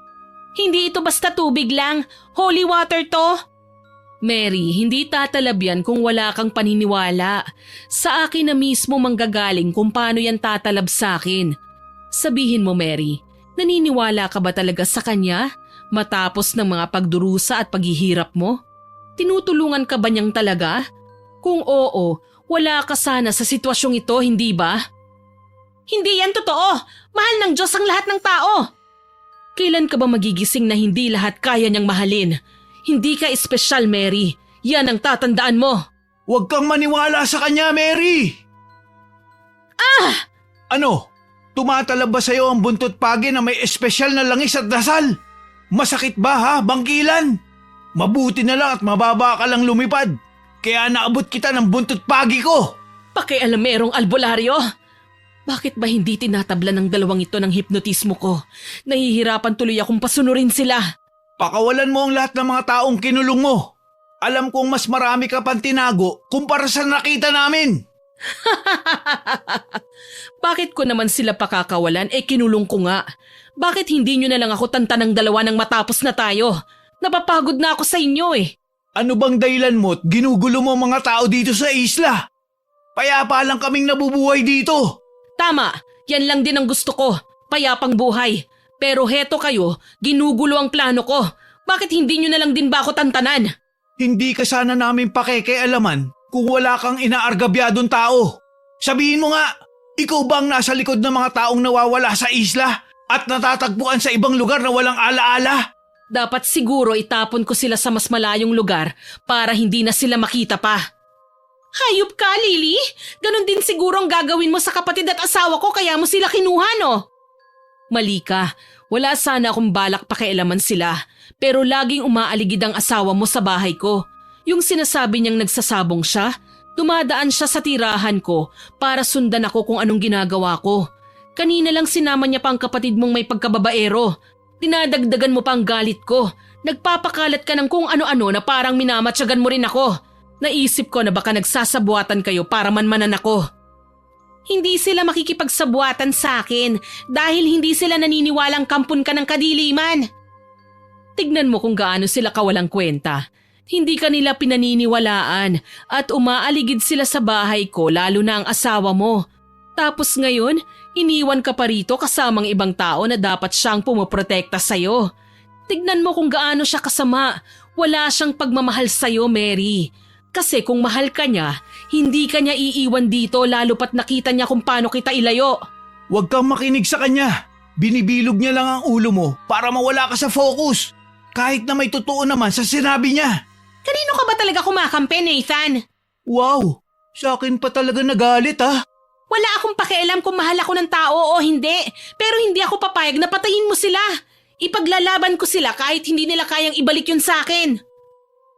Hindi ito basta tubig lang, holy water to. Mary, hindi tatalab yan kung wala kang paniniwala. Sa akin na mismo manggagaling kung paano yan tatalab sa akin. Sabihin mo, Mary, naniniwala ka ba talaga sa kanya matapos ng mga pagdurusa at paghihirap mo? Tinutulungan ka ba niyang talaga? Kung oo, wala ka sana sa sitwasyong ito, hindi ba? Hindi yan totoo. Mahal ng Diyos ang lahat ng tao. Kailan ka ba magigising na hindi lahat kaya niyang mahalin? Hindi ka espesyal, Mary. Yan ang tatandaan mo. Huwag kang maniwala sa kanya, Mary! Ano? Tumatalab ba sa'yo ang buntot pagi na may espesyal na langis at dasal? Masakit ba ha, bangkilan? Mabuti na lang at mababa ka lang lumipad. Kaya naabot kita ng buntot pagi ko. Pakialamerong albularyo. Bakit ba hindi tinatabla ng dalawang ito ng hipnotismo ko? Nahihirapan tuloy akong pasunurin sila. Pakawalan mo ang lahat ng mga taong kinulong mo. Alam kong mas marami ka pang tinago kumpara sa nakita namin. Bakit ko naman sila pakakawalan? Kinulong ko nga. Bakit hindi nyo na lang ako tantanang dalawa nang matapos na tayo? Napapagod na ako sa inyo eh. Ano bang dahilan mo't ginugulo mo mga tao dito sa isla? Payapa lang kaming nabubuhay dito. Tama, yan lang din ang gusto ko. Payapang buhay. Pero heto kayo, ginugulo ang plano ko. Bakit hindi nyo na lang din ba ako tantanan? Hindi ka sana namin pakikialaman kung wala kang inaargabyadong tao. Sabihin mo nga, ikaw ba ang nasa likod ng mga taong nawawala sa isla at natatagpuan sa ibang lugar na walang alaala? Dapat siguro itapon ko sila sa mas malayong lugar para hindi na sila makita pa. Hayop ka, Lily! Ganon din siguro ang gagawin mo sa kapatid at asawa ko kaya mo sila kinuha, no? Mali ka. Wala sana akong balak pakialaman sila. Pero laging umaaligid ang asawa mo sa bahay ko. Yung sinasabi niyang nagsasabong siya, dumadaan siya sa tirahan ko para sundan ako kung anong ginagawa ko. Kanina lang sinama niya pa ang kapatid mong may pagkababaero. Dinadagdagan mo pa ang galit ko. Nagpapakalat ka ng kung ano-ano na parang minamatyagan mo rin ako. Naisip ko na baka nagsasabuatan kayo para manmanan ako. Hindi sila makikipagsabuatan sa akin dahil hindi sila naniniwalang kampun ka ng kadiliman. Tignan mo kung gaano sila kawalang kwenta. Hindi ka nila pinaniniwalaan at umaaligid sila sa bahay ko lalo na ang asawa mo. Tapos ngayon, iniwan ka pa rito kasamang ibang tao na dapat siyang pumoprotekta sa'yo. Tignan mo kung gaano siya kasama. Wala siyang pagmamahal sa'yo, Mary. Kasi kung mahal ka niya, hindi ka niya iiwan dito lalo pat nakita niya kung paano kita ilayo. Huwag kang makinig sa kanya. Binibilog niya lang ang ulo mo para mawala ka sa focus. Kahit na may totoo naman sa sinabi niya. Kanino ka ba talaga kumakampi, Nathan? Wow, sa akin pa talaga nagalit ha. Wala akong pakialam kung mahal ako ng tao o hindi, pero hindi ako papayag na patayin mo sila. Ipaglalaban ko sila kahit hindi nila kayang ibalik yun sa akin.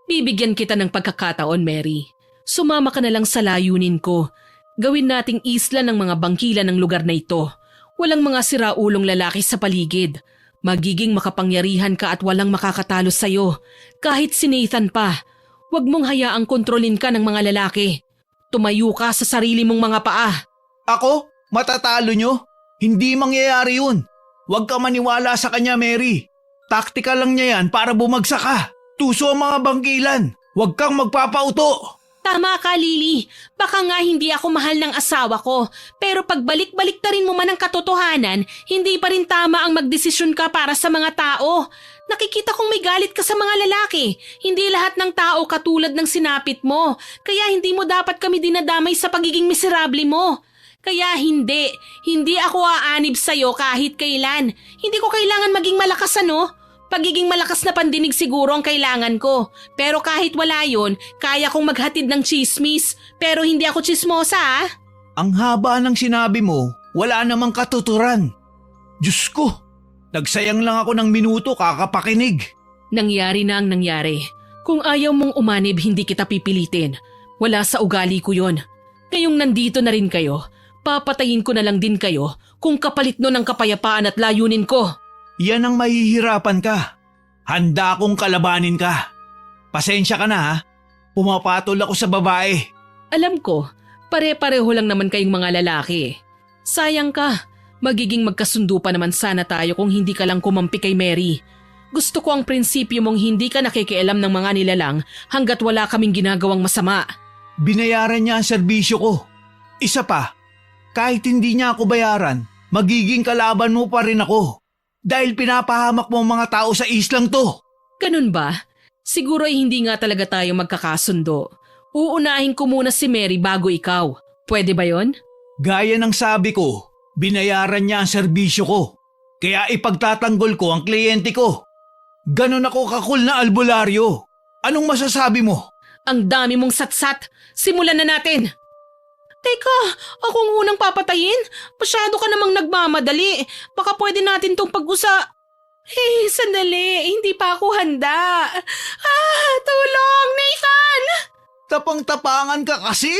Bibigyan kita ng pagkakataon, Mary. Sumama ka na lang sa layunin ko. Gawin nating isla ng mga bangkila ng lugar na ito. Walang mga siraulong lalaki sa paligid. Magiging makapangyarihan ka at walang makakatalo sa'yo. Kahit si Nathan pa. Huwag mong hayaang kontrolin ka ng mga lalaki. Tumayo ka sa sarili mong mga paa. Ako? Matatalo nyo? Hindi mangyayari yun. Huwag ka maniwala sa kanya, Mary. Taktika lang niya yan para bumagsak ka. Tuso ang mga bangkilan. Huwag kang magpapauto. Tama ka, Lily. Baka nga hindi ako mahal ng asawa ko. Pero pagbalik-balik na rin mo man ang katotohanan, hindi pa rin tama ang magdesisyon ka para sa mga tao. Nakikita kong may galit ka sa mga lalaki. Hindi lahat ng tao katulad ng sinapit mo. Kaya hindi mo dapat kami dinadamay sa pagiging miserable mo. Kaya hindi ako aanib sa'yo kahit kailan. Hindi ko kailangan maging malakas ano? Pagiging malakas na pandinig siguro ang kailangan ko. Pero kahit wala yon, kaya kong maghatid ng chismis. Pero hindi ako chismosa ah. Ang haba ng sinabi mo, wala namang katuturan. Diyos ko, nagsayang lang ako ng minuto kakapakinig. Nangyari na ang nangyari. Kung ayaw mong umanib, hindi kita pipilitin. Wala sa ugali ko yon. Ngayong nandito na rin kayo, papatayin ko na lang din kayo kung kapalit nun ang kapayapaan at layunin ko. Yan ang mahihirapan ka. Handa akong kalabanin ka. Pasensya ka na ha. Pumapatol ako sa babae. Alam ko, pare-pareho lang naman kayong mga lalaki. Sayang ka, magiging magkasundo pa naman sana tayo kung hindi ka lang kumampi kay Mary. Gusto ko ang prinsipyo mong hindi ka nakikialam ng mga nilalang hanggat wala kaming ginagawang masama. Binayaran niya ang serbisyo ko. Isa pa, kahit hindi niya ako bayaran, magiging kalaban mo pa rin ako. Dahil pinapahamak mo ang mga tao sa islang to. Ganun ba? Siguro ay hindi nga talaga tayo magkakasundo. Uunahin ko muna si Mary bago ikaw. Pwede ba yon? Gaya ng sabi ko, binayaran niya ang serbisyo ko. Kaya ipagtatanggol ko ang kliyente ko. Ganon ako kakul na albularyo. Anong masasabi mo? Ang dami mong satsat. Simulan na natin. Teka, akong unang papatayin? Masyado ka namang nagmamadali. Baka pwede natin tong sandali. Hindi pa ako handa. Tulong, Nathan! Tapang-tapangan ka kasi.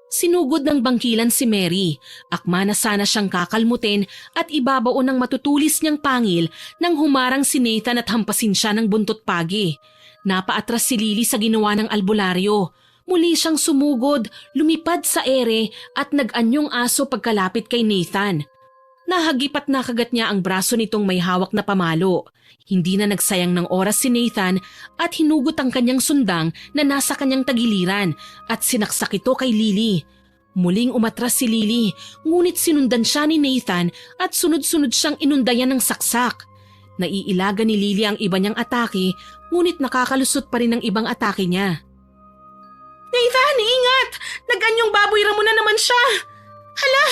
Sinugod ng bangkilan si Mary. Akma na sana siyang kakalmutin at ibabaon ng matutulis niyang pangil nang humarang si Nathan at hampasin siya ng buntot pagi. Napaatras si Lily sa ginawa ng albularyo. Muli siyang sumugod, lumipad sa ere at nag-anyong aso pagkalapit kay Nathan. Nahagip at nakagat niya ang braso nitong may hawak na pamalo. Hindi na nagsayang ng oras si Nathan at hinugot ang kanyang sundang na nasa kanyang tagiliran at sinaksak ito kay Lily. Muling umatras si Lily, ngunit sinundan siya ni Nathan at sunod-sunod siyang inundayan ng saksak. Naiilaga ni Lily ang iba niyang atake, ngunit nakakalusot pa rin ang ibang atake niya. Nathan, ingat! Nag-anyong baboy ramo na naman siya! Hala,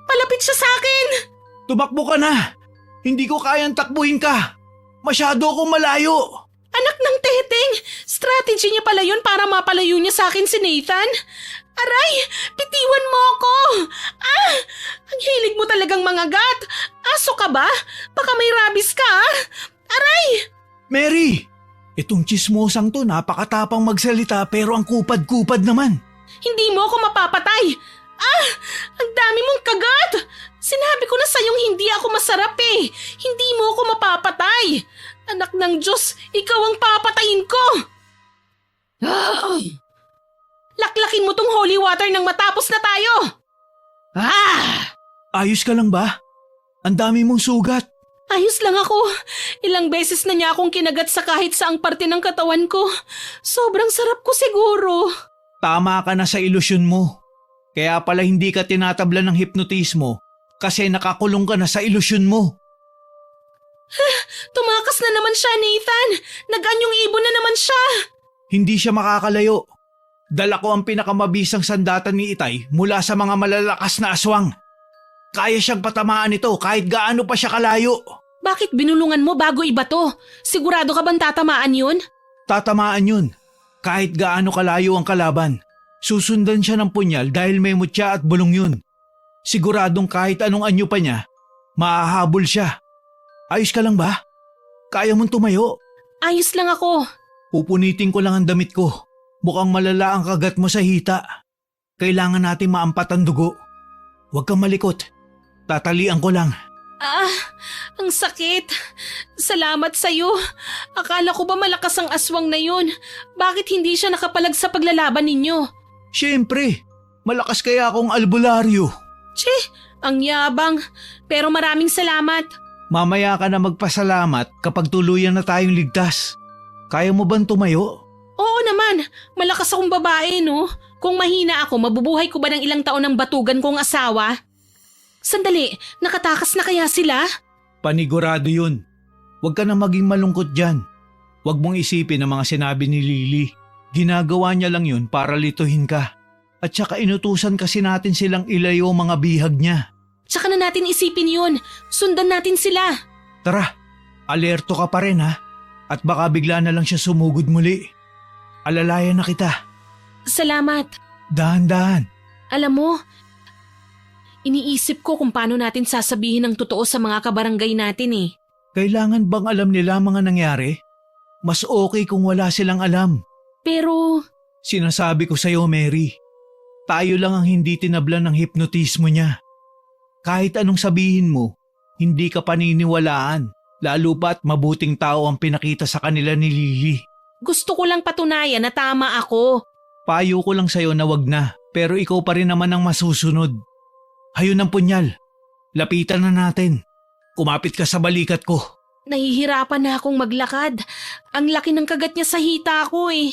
palapit siya sa akin! Tumakbo ka na. Hindi ko kayang takbuhin ka. Masyado akong malayo. Anak ng teteng, strategy niya pala yun para mapalayo niya sa akin si Nathan. Aray, bitiwan mo ako! Ang hilig mo talagang mangagat. Aso ka ba? Baka may rabies ka, Aray! Mary! Itong tsismosang to napakatapang magsalita pero ang kupad-kupad naman. Hindi mo ako mapapatay! Ang dami mong kagat! Sinabi ko na sa'yong hindi ako masarap eh! Hindi mo ako mapapatay! Anak ng Diyos, ikaw ang papatayin ko! Laklakin mo tong holy water nang matapos na tayo! Ayos ka lang ba? Ang dami mong sugat. Ayos lang ako. Ilang beses na niya akong kinagat sa kahit saang parte ng katawan ko. Sobrang sarap ko siguro. Tama ka na sa ilusyon mo. Kaya pala hindi ka tinatabla ng hipnotismo kasi nakakulong ka na sa ilusyon mo. Tumakas na naman siya, Nathan. Nag-anyong ibon na naman siya. Hindi siya makakalayo. Dala ko ang pinakamabisang sandatan ni Itay mula sa mga malalakas na aswang. Kaya siyang patamaan ito kahit gaano pa siya kalayo. Bakit binulungan mo bago ibato? Sigurado ka bang tatamaan yun? Tatamaan yun. Kahit gaano kalayo ang kalaban. Susundan siya ng punyal dahil may mutya at bulong yun. Siguradong kahit anong anyo pa niya, maahabol siya. Ayos ka lang ba? Kaya mong tumayo? Ayos lang ako. Pupunitin ko lang ang damit ko. Mukhang malala ang kagat mo sa hita. Kailangan natin maampat ang dugo. Huwag kang malikot. Tatalian ko lang. Ang sakit. Salamat sa'yo. Akala ko ba malakas ang aswang na yun? Bakit hindi siya nakapalag sa paglalaban ninyo? Siyempre, malakas kaya akong albularyo. Tse, ang yabang. Pero maraming salamat. Mamaya ka na magpasalamat kapag tuluyan na tayong ligtas. Kaya mo bang tumayo? Oo naman, malakas akong babae, no? Kung mahina ako, mabubuhay ko ba ng ilang taon ng batugan kong asawa? Sandali, nakatakas na kaya sila? Panigurado yun. Huwag ka na maging malungkot dyan. Huwag mong isipin ang mga sinabi ni Lily. Ginagawa niya lang yun para lituhin ka. At saka inutusan kasi natin silang ilayo mga bihag niya. Tsaka na natin isipin yun. Sundan natin sila. Tara, alerto ka pa rin ha. At baka bigla na lang siya sumugod muli. Alalayan na kita. Salamat. Dahan-dahan. Alam mo, iniisip ko kung paano natin sasabihin ang totoo sa mga kabarangay natin eh. Kailangan bang alam nila ang mga nangyari? Mas okay kung wala silang alam. Pero, Sinasabi ko sa'yo, Mary. Tayo lang ang hindi tinablan ng hipnotismo niya. Kahit anong sabihin mo, hindi ka paniniwalaan. Lalo pa't mabuting tao ang pinakita sa kanila ni Lily. gusto ko lang patunayan na tama ako. Payo ko lang sa'yo na wag na, pero ikaw pa rin naman ang masusunod. Hayun ang punyal. Lapitan na natin. Kumapit ka sa balikat ko. Nahihirapan na akong maglakad. Ang laki ng kagat niya sa hita ko eh.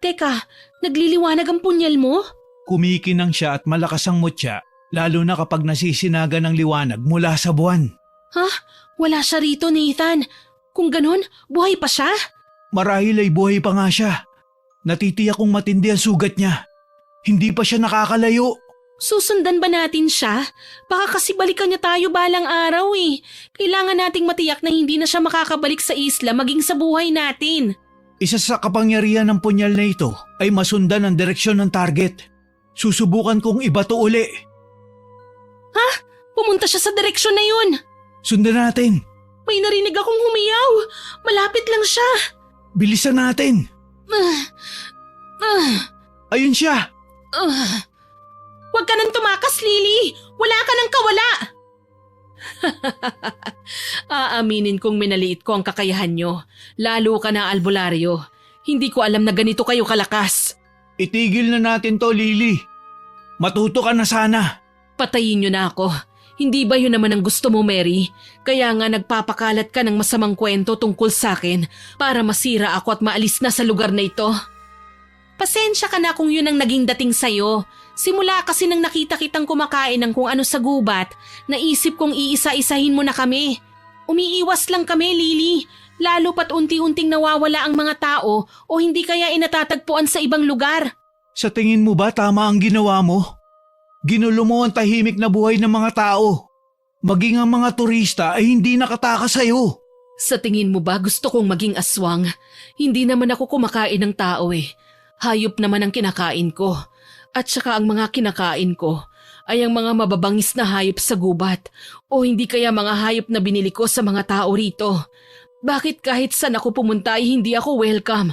Teka, nagliliwanag ang punyal mo? Kumikinang siya at malakas ang mutya, lalo na kapag nasisinaga ng liwanag mula sa buwan. Ha? Wala siya rito, Nathan. Kung ganun, buhay pa siya? Marahil ay buhay pa nga siya. Natitiyak kong matindi ang sugat niya. Hindi pa siya nakakalayo. Susundan ba natin siya? Baka kasi balikan niya tayo balang araw eh. Kailangan nating matiyak na hindi na siya makakabalik sa isla maging sa buhay natin. Isa sa kapangyarihan ng punyal na ito ay masundan ang direksyon ng target. Susubukan kong ibato uli. Ha? Pumunta siya sa direksyon na yun. Sundan natin. May narinig akong humiyaw. Malapit lang siya. Bilisan natin. Ayun siya. Huwag ka nang tumakas, Lily. Wala ka nang kawala. Aaminin kong minaliit ko ang kakayahan nyo. Lalo ka na, albularyo. Hindi ko alam na ganito kayo kalakas. Itigil na natin to, Lily. Matuto ka na sana. Patayin nyo na ako. Hindi ba yun naman ang gusto mo, Mary? Kaya nga nagpapakalat ka ng masamang kwento tungkol sa akin para masira ako at maalis na sa lugar na ito. Pasensya ka na kung yun ang naging dating sa'yo. Simula kasi nang nakita kitang kumakain ng kung ano sa gubat, naisip kong iisa-isahin mo na kami. Umiiwas lang kami, Lily. Lalo pat unti-unting nawawala ang mga tao o hindi kaya inatatagpuan sa ibang lugar. Sa tingin mo ba tama ang ginawa mo? Ginulo mo ang tahimik na buhay ng mga tao. Maging ang mga turista ay hindi nakatakas sa'yo. Sa tingin mo ba gusto kong maging aswang? Hindi naman ako kumakain ng tao eh. Hayop naman ang kinakain ko. At saka ang mga kinakain ko ay ang mga mababangis na hayop sa gubat o hindi kaya mga hayop na binili ko sa mga tao rito. Bakit kahit saan ako pumunta ay hindi ako welcome?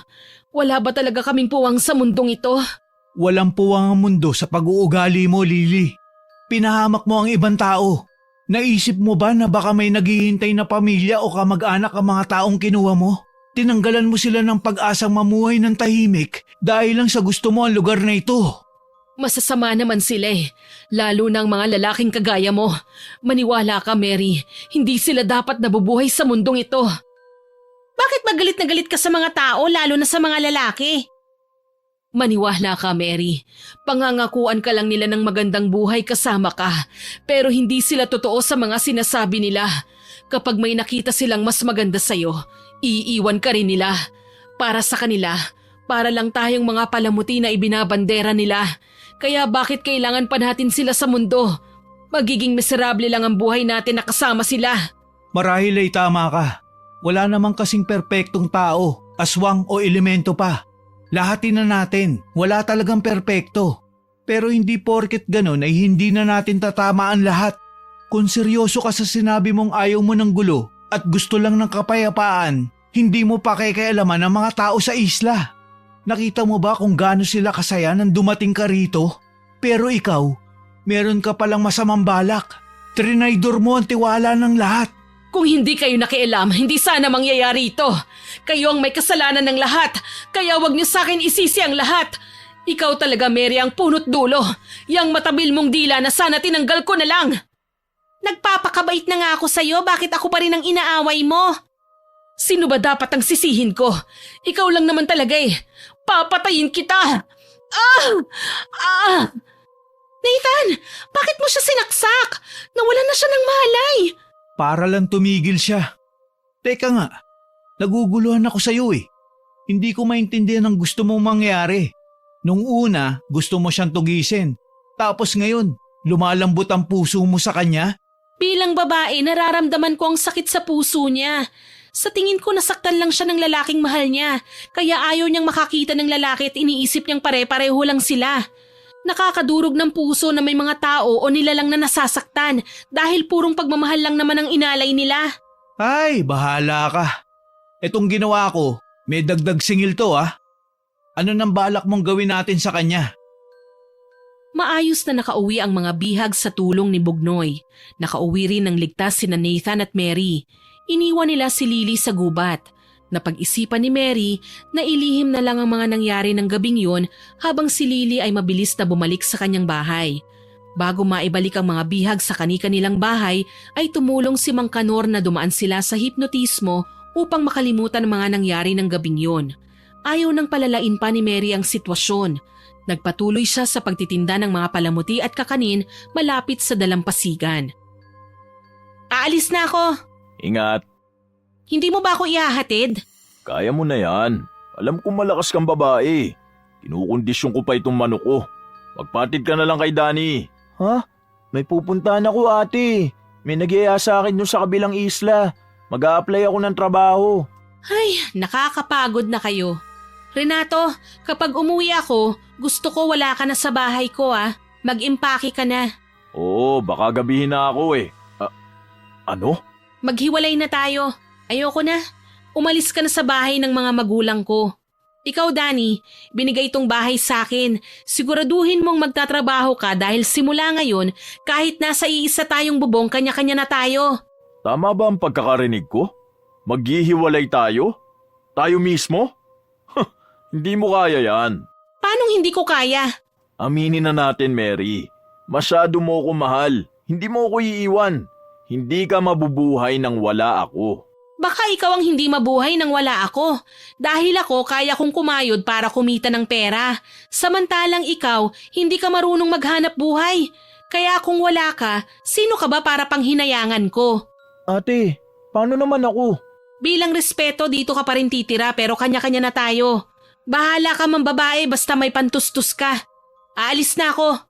Wala ba talaga kaming puwang sa mundong ito? Walang puwang ang mundo sa pag-uugali mo, Lily. Pinahamak mo ang ibang tao. Naisip mo ba na baka may naghihintay na pamilya o kamag-anak ang mga taong kinuha mo? Tinanggalan mo sila ng pag-asang mamuhay ng tahimik dahil lang sa gusto mo ang lugar na ito. Masasama naman sila eh, lalo na ang mga lalaking kagaya mo. Maniwala ka, Mary, hindi sila dapat nabubuhay sa mundong ito. Bakit magalit na galit ka sa mga tao, lalo na sa mga lalaki? Maniwala ka, Mary. Pangangakuan ka lang nila ng magandang buhay kasama ka, pero hindi sila totoo sa mga sinasabi nila. Kapag may nakita silang mas maganda sa'yo, iiwan ka rin nila. Para sa kanila, Para lang tayong mga palamuti na ibinabandera nila. Kaya bakit kailangan pa natin sila sa mundo? Magiging miserable lang ang buhay natin na kasama sila. Marahil ay tama ka. Wala namang kasing perpektong tao, aswang o elemento pa. Lahatin na natin, wala talagang perpekto. Pero hindi porket ganun ay hindi na natin tatamaan lahat. Kung seryoso ka sa sinabi mong ayaw mo ng gulo at gusto lang ng kapayapaan, hindi mo pakikialaman ang mga tao sa isla. Nakita mo ba kung gaano sila kasaya nang dumating ka rito? Pero ikaw, meron ka palang masamang balak. Trinaydor mo ang tiwala ng lahat. Kung hindi kayo nakialam, hindi sana mangyayari ito. Kayo ang may kasalanan ng lahat, kaya wag niyo sa akin isisi ang lahat. Ikaw talaga, Mary, ang punot dulo. Yang matabil mong dila na sana tinanggal ko na lang. Nagpapakabait na nga ako sa'yo, bakit ako pa rin ang inaaway mo? Sino ba dapat ang sisihin ko? Ikaw lang naman talaga eh. Papatayin kita! Nathan, bakit mo siya sinaksak? Nawalan na siya ng malay. Para lang tumigil siya. Teka nga, naguguluhan ako sa'yo eh. Hindi ko maintindihan ang gusto mong mangyari. Nung una, gusto mo siyang tugisin. Tapos ngayon, lumalambot ang puso mo sa kanya? Bilang babae, nararamdaman ko ang sakit sa puso niya. Sa tingin ko nasaktan lang siya ng lalaking mahal niya. Kaya ayaw niyang makakita ng lalaki at iniisip niyang pare-pareho lang sila. Nakakadurog ng puso na may mga tao o nilalang na nasasaktan dahil purong pagmamahal lang naman ang inalay nila. Ay, bahala ka. Etong ginawa ko, may dagdag singil to ah. Ano nang balak mong gawin natin sa kanya? Maayos na nakauwi ang mga bihag sa tulong ni Bugnoy. Nakauwi rin ng ligtas sina Nathan at Mary. Iniwan nila si Lily sa gubat. Napag-isipan ni Mary na ilihim na lang ang mga nangyari ng gabing yon habang si Lily ay mabilis na bumalik sa kanyang bahay. Bago maibalik ang mga bihag sa kani-kanilang bahay ay tumulong si Mang Kanor na dumaan sila sa hipnotismo upang makalimutan ang mga nangyari ng gabing yon. Ayaw nang palalain pa ni Mary ang sitwasyon. Nagpatuloy siya sa pagtitinda ng mga palamuti at kakanin malapit sa dalampasigan. Aalis na ako. Ingat. Hindi mo ba ako ihahatid? Kaya mo na yan. Alam kong malakas kang babae. Kinukondisyon ko pa itong manok ko. Magpatid ka na lang kay Danny. Ha? May pupuntahan ako ate. May nag-iaya sa akin yung sa kabilang isla. Mag-a-apply ako ng trabaho. Ay, nakakapagod na kayo. Renato, kapag umuwi ako, gusto ko wala ka na sa bahay ko ah. Mag-impake ka na. Oo, baka gabihin na ako eh. Ano? Maghiwalay na tayo. Ayoko na. Umalis ka na sa bahay ng mga magulang ko. Ikaw, Danny, binigay itong bahay sa akin. Siguraduhin mong magtatrabaho ka dahil simula ngayon, kahit nasa iisa tayong bubong, kanya-kanya na tayo. Tama ba ang pagkakarinig ko? Maghihiwalay tayo? Tayo mismo? Hindi mo kaya yan. Paanong hindi ko kaya? Aminin na natin, Mary. Masyado mo ako mahal. Hindi mo ako iiwan. Hindi ka mabubuhay nang wala ako. Baka ikaw ang hindi mabuhay nang wala ako. Dahil ako kaya kong kumayod para kumita ng pera. Samantalang ikaw, hindi ka marunong maghanap buhay. Kaya kung wala ka, sino ka ba para panghinayangan ko? Ate, paano naman ako? Bilang respeto, dito ka pa rin titira pero kanya-kanya na tayo. Bahala ka mang babae basta may pantustus ka. Aalis na ako.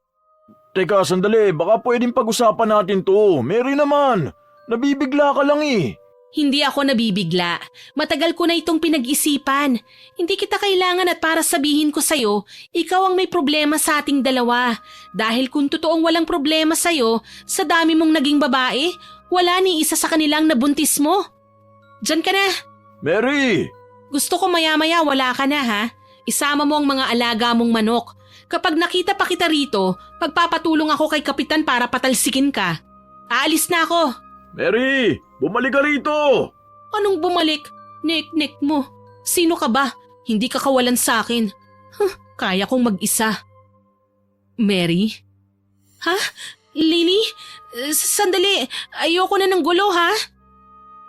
Teka, sandali. Baka pwedeng pag-usapan natin to. Mary naman. Nabibigla ka lang eh. Hindi ako nabibigla. Matagal ko na itong pinag-isipan. Hindi kita kailangan at para sabihin ko sa'yo, ikaw ang may problema sa ating dalawa. Dahil kung totoong walang problema sa'yo, sa dami mong naging babae, wala ni isa sa kanilang nabuntis mo. Diyan ka na. Mary! Gusto ko maya-maya wala ka na ha. Isama mo ang mga alaga mong manok. Kapag nakita pa kita rito, magpapatulong ako kay Kapitan para patalsikin ka. Aalis na ako. Mary! Bumalik ka rito! Anong bumalik? Nek-nek mo. Sino ka ba? Hindi ka kawalan sa akin. Kaya kong mag-isa. Mary? Ha? Lily? Sandali. Ayoko na ng gulo ha?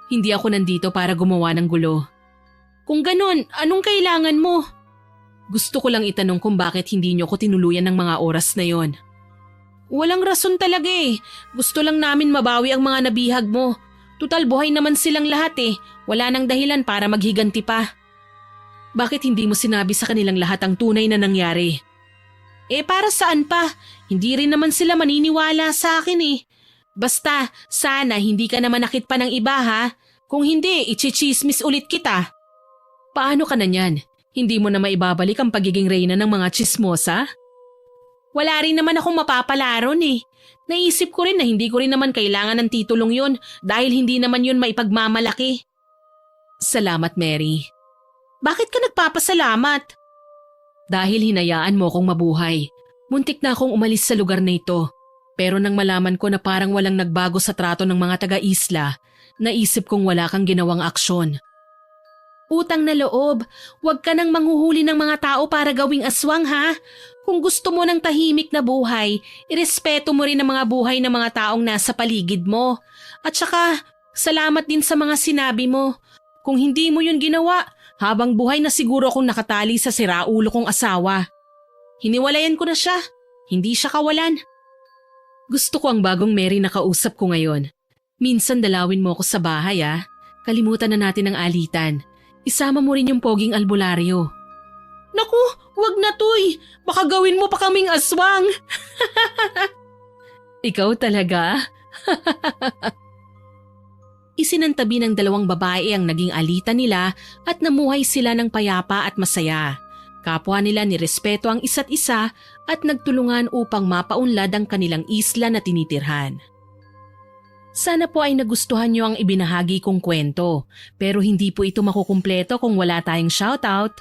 Hindi ako nandito para gumawa ng gulo. Kung ganun, anong kailangan mo? Gusto ko lang itanong kung bakit hindi niyo ko tinuluyan ng mga oras na yon. Walang rason talaga eh. Gusto lang namin mabawi ang mga nabihag mo. Tutal buhay naman silang lahat eh. Wala nang dahilan para maghiganti pa. Bakit hindi mo sinabi sa kanilang lahat ang tunay na nangyari? Para saan pa? Hindi rin naman sila maniniwala sa akin eh. Basta, sana hindi ka na manakit pa ng iba ha. Kung hindi, ichichismis ulit kita. Paano ka na niyan? Hindi mo na maibabalik ang pagiging reyna ng mga chismosa? Wala rin naman akong mapapalaron eh. Naisip ko rin na hindi ko rin naman kailangan ng titulong yun dahil hindi naman yun maipagmamalaki. Salamat, Mary. Bakit ka nagpapasalamat? Dahil hinayaan mo akong mabuhay. Muntik na akong umalis sa lugar na ito. Pero nang malaman ko na parang walang nagbago sa trato ng mga taga-isla, naisip kong wala kang ginawang aksyon. Utang na loob, huwag ka nang manghuhuli ng mga tao para gawing aswang ha. Kung gusto mo ng tahimik na buhay, irespeto mo rin ang mga buhay ng mga taong nasa paligid mo. At saka, salamat din sa mga sinabi mo. Kung hindi mo yun ginawa, habang buhay na siguro akong nakatali sa siraulo kong asawa. Hiniwalayan ko na siya. Hindi siya kawalan. Gusto ko ang bagong Mary na kausap ko ngayon. Minsan dalawin mo ako sa bahay Kalimutan na natin ang alitan. Isama mo rin yung poging albularyo. Naku, wag na Tuy. Baka gawin mo pa kaming aswang. Ikaw talaga? Isinantabi ng dalawang babae ang naging alitan nila at namuhay sila ng payapa at masaya. Kapwa nila nirespeto ang isa't isa at nagtulungan upang mapaunlad ang kanilang isla na tinitirhan. Sana po ay nagustuhan niyo ang ibinahagi kong kwento, pero hindi po ito makukumpleto kung wala tayong shoutout.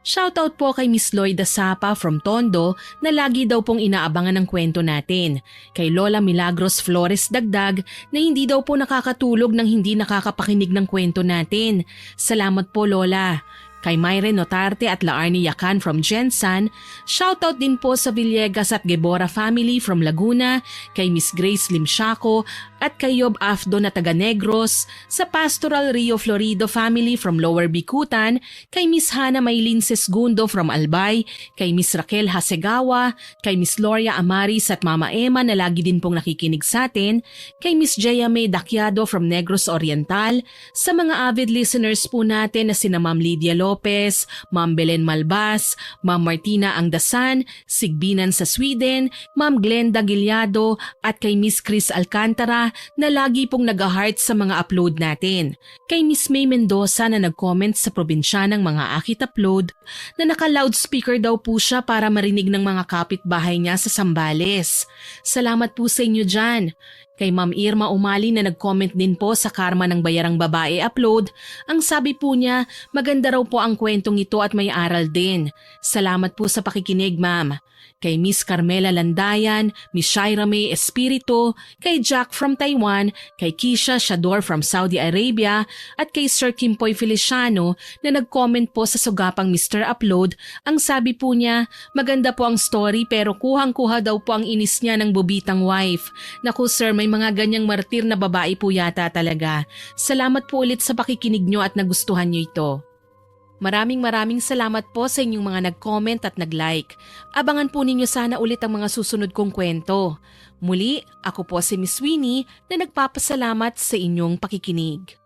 Shoutout po kay Miss Lloyda Sapa from Tondo na lagi daw pong inaabangan ng kwento natin. Kay Lola Milagros Flores Dagdag na hindi daw po nakakatulog nang hindi nakakapakinig ng kwento natin. Salamat po Lola. Kay Myren Notarte at Laarni Yakan from Jensan, shoutout din po sa Villegas at Gebora family from Laguna, kay Miss Grace Limshaco at kay Yob Afdo na taga Negros, sa Pastoral Rio Florido family from Lower Bikutan, kay Miss Hana Maylin Sesgundo from Albay, kay Miss Raquel Hasegawa, kay Miss Gloria Amaris at Mama Emma na lagi din pong nakikinig sa atin, kay Miss Jaya May Dakyado from Negros Oriental, sa mga avid listeners po natin na sina Ma'am Lydia Lopez, Ma'am Belen Malbas, Ma'am Martina Angdasan, Sigbinan sa Sweden, Ma'am Glenda Gilyado at kay Miss Chris Alcantara na lagi pong nag-heart sa mga upload natin. Kay Miss May Mendoza na nag-comment sa probinsya ng mga akit upload na naka-loudspeaker daw po siya para marinig ng mga kapitbahay niya sa Sambales. Salamat po sa inyo dyan. Kay Ma'am Irma Umali na nag-comment din po sa Karma ng Bayarang Babae upload, ang sabi po niya, maganda raw po ang kwentong ito at may aral din. Salamat po sa pakikinig, ma'am. Kay Miss Carmela Landayan, Miss Shaira May Espiritu, kay Jack from Taiwan, kay Kisha Shador from Saudi Arabia, at kay Sir Kimpoy Feliciano na nag-comment po sa sugapang Mr. Upload, ang sabi po niya, maganda po ang story pero kuhang-kuha daw po ang inis niya ng bubitang wife. Naku sir, may mga ganyang martir na babae po yata talaga. Salamat po ulit sa pakikinig nyo at nagustuhan nyo ito. Maraming salamat po sa inyong mga nag-comment at nag-like. Abangan po ninyo sana ulit ang mga susunod kong kwento. Muli, ako po si Miss Winnie na nagpapasalamat sa inyong pakikinig.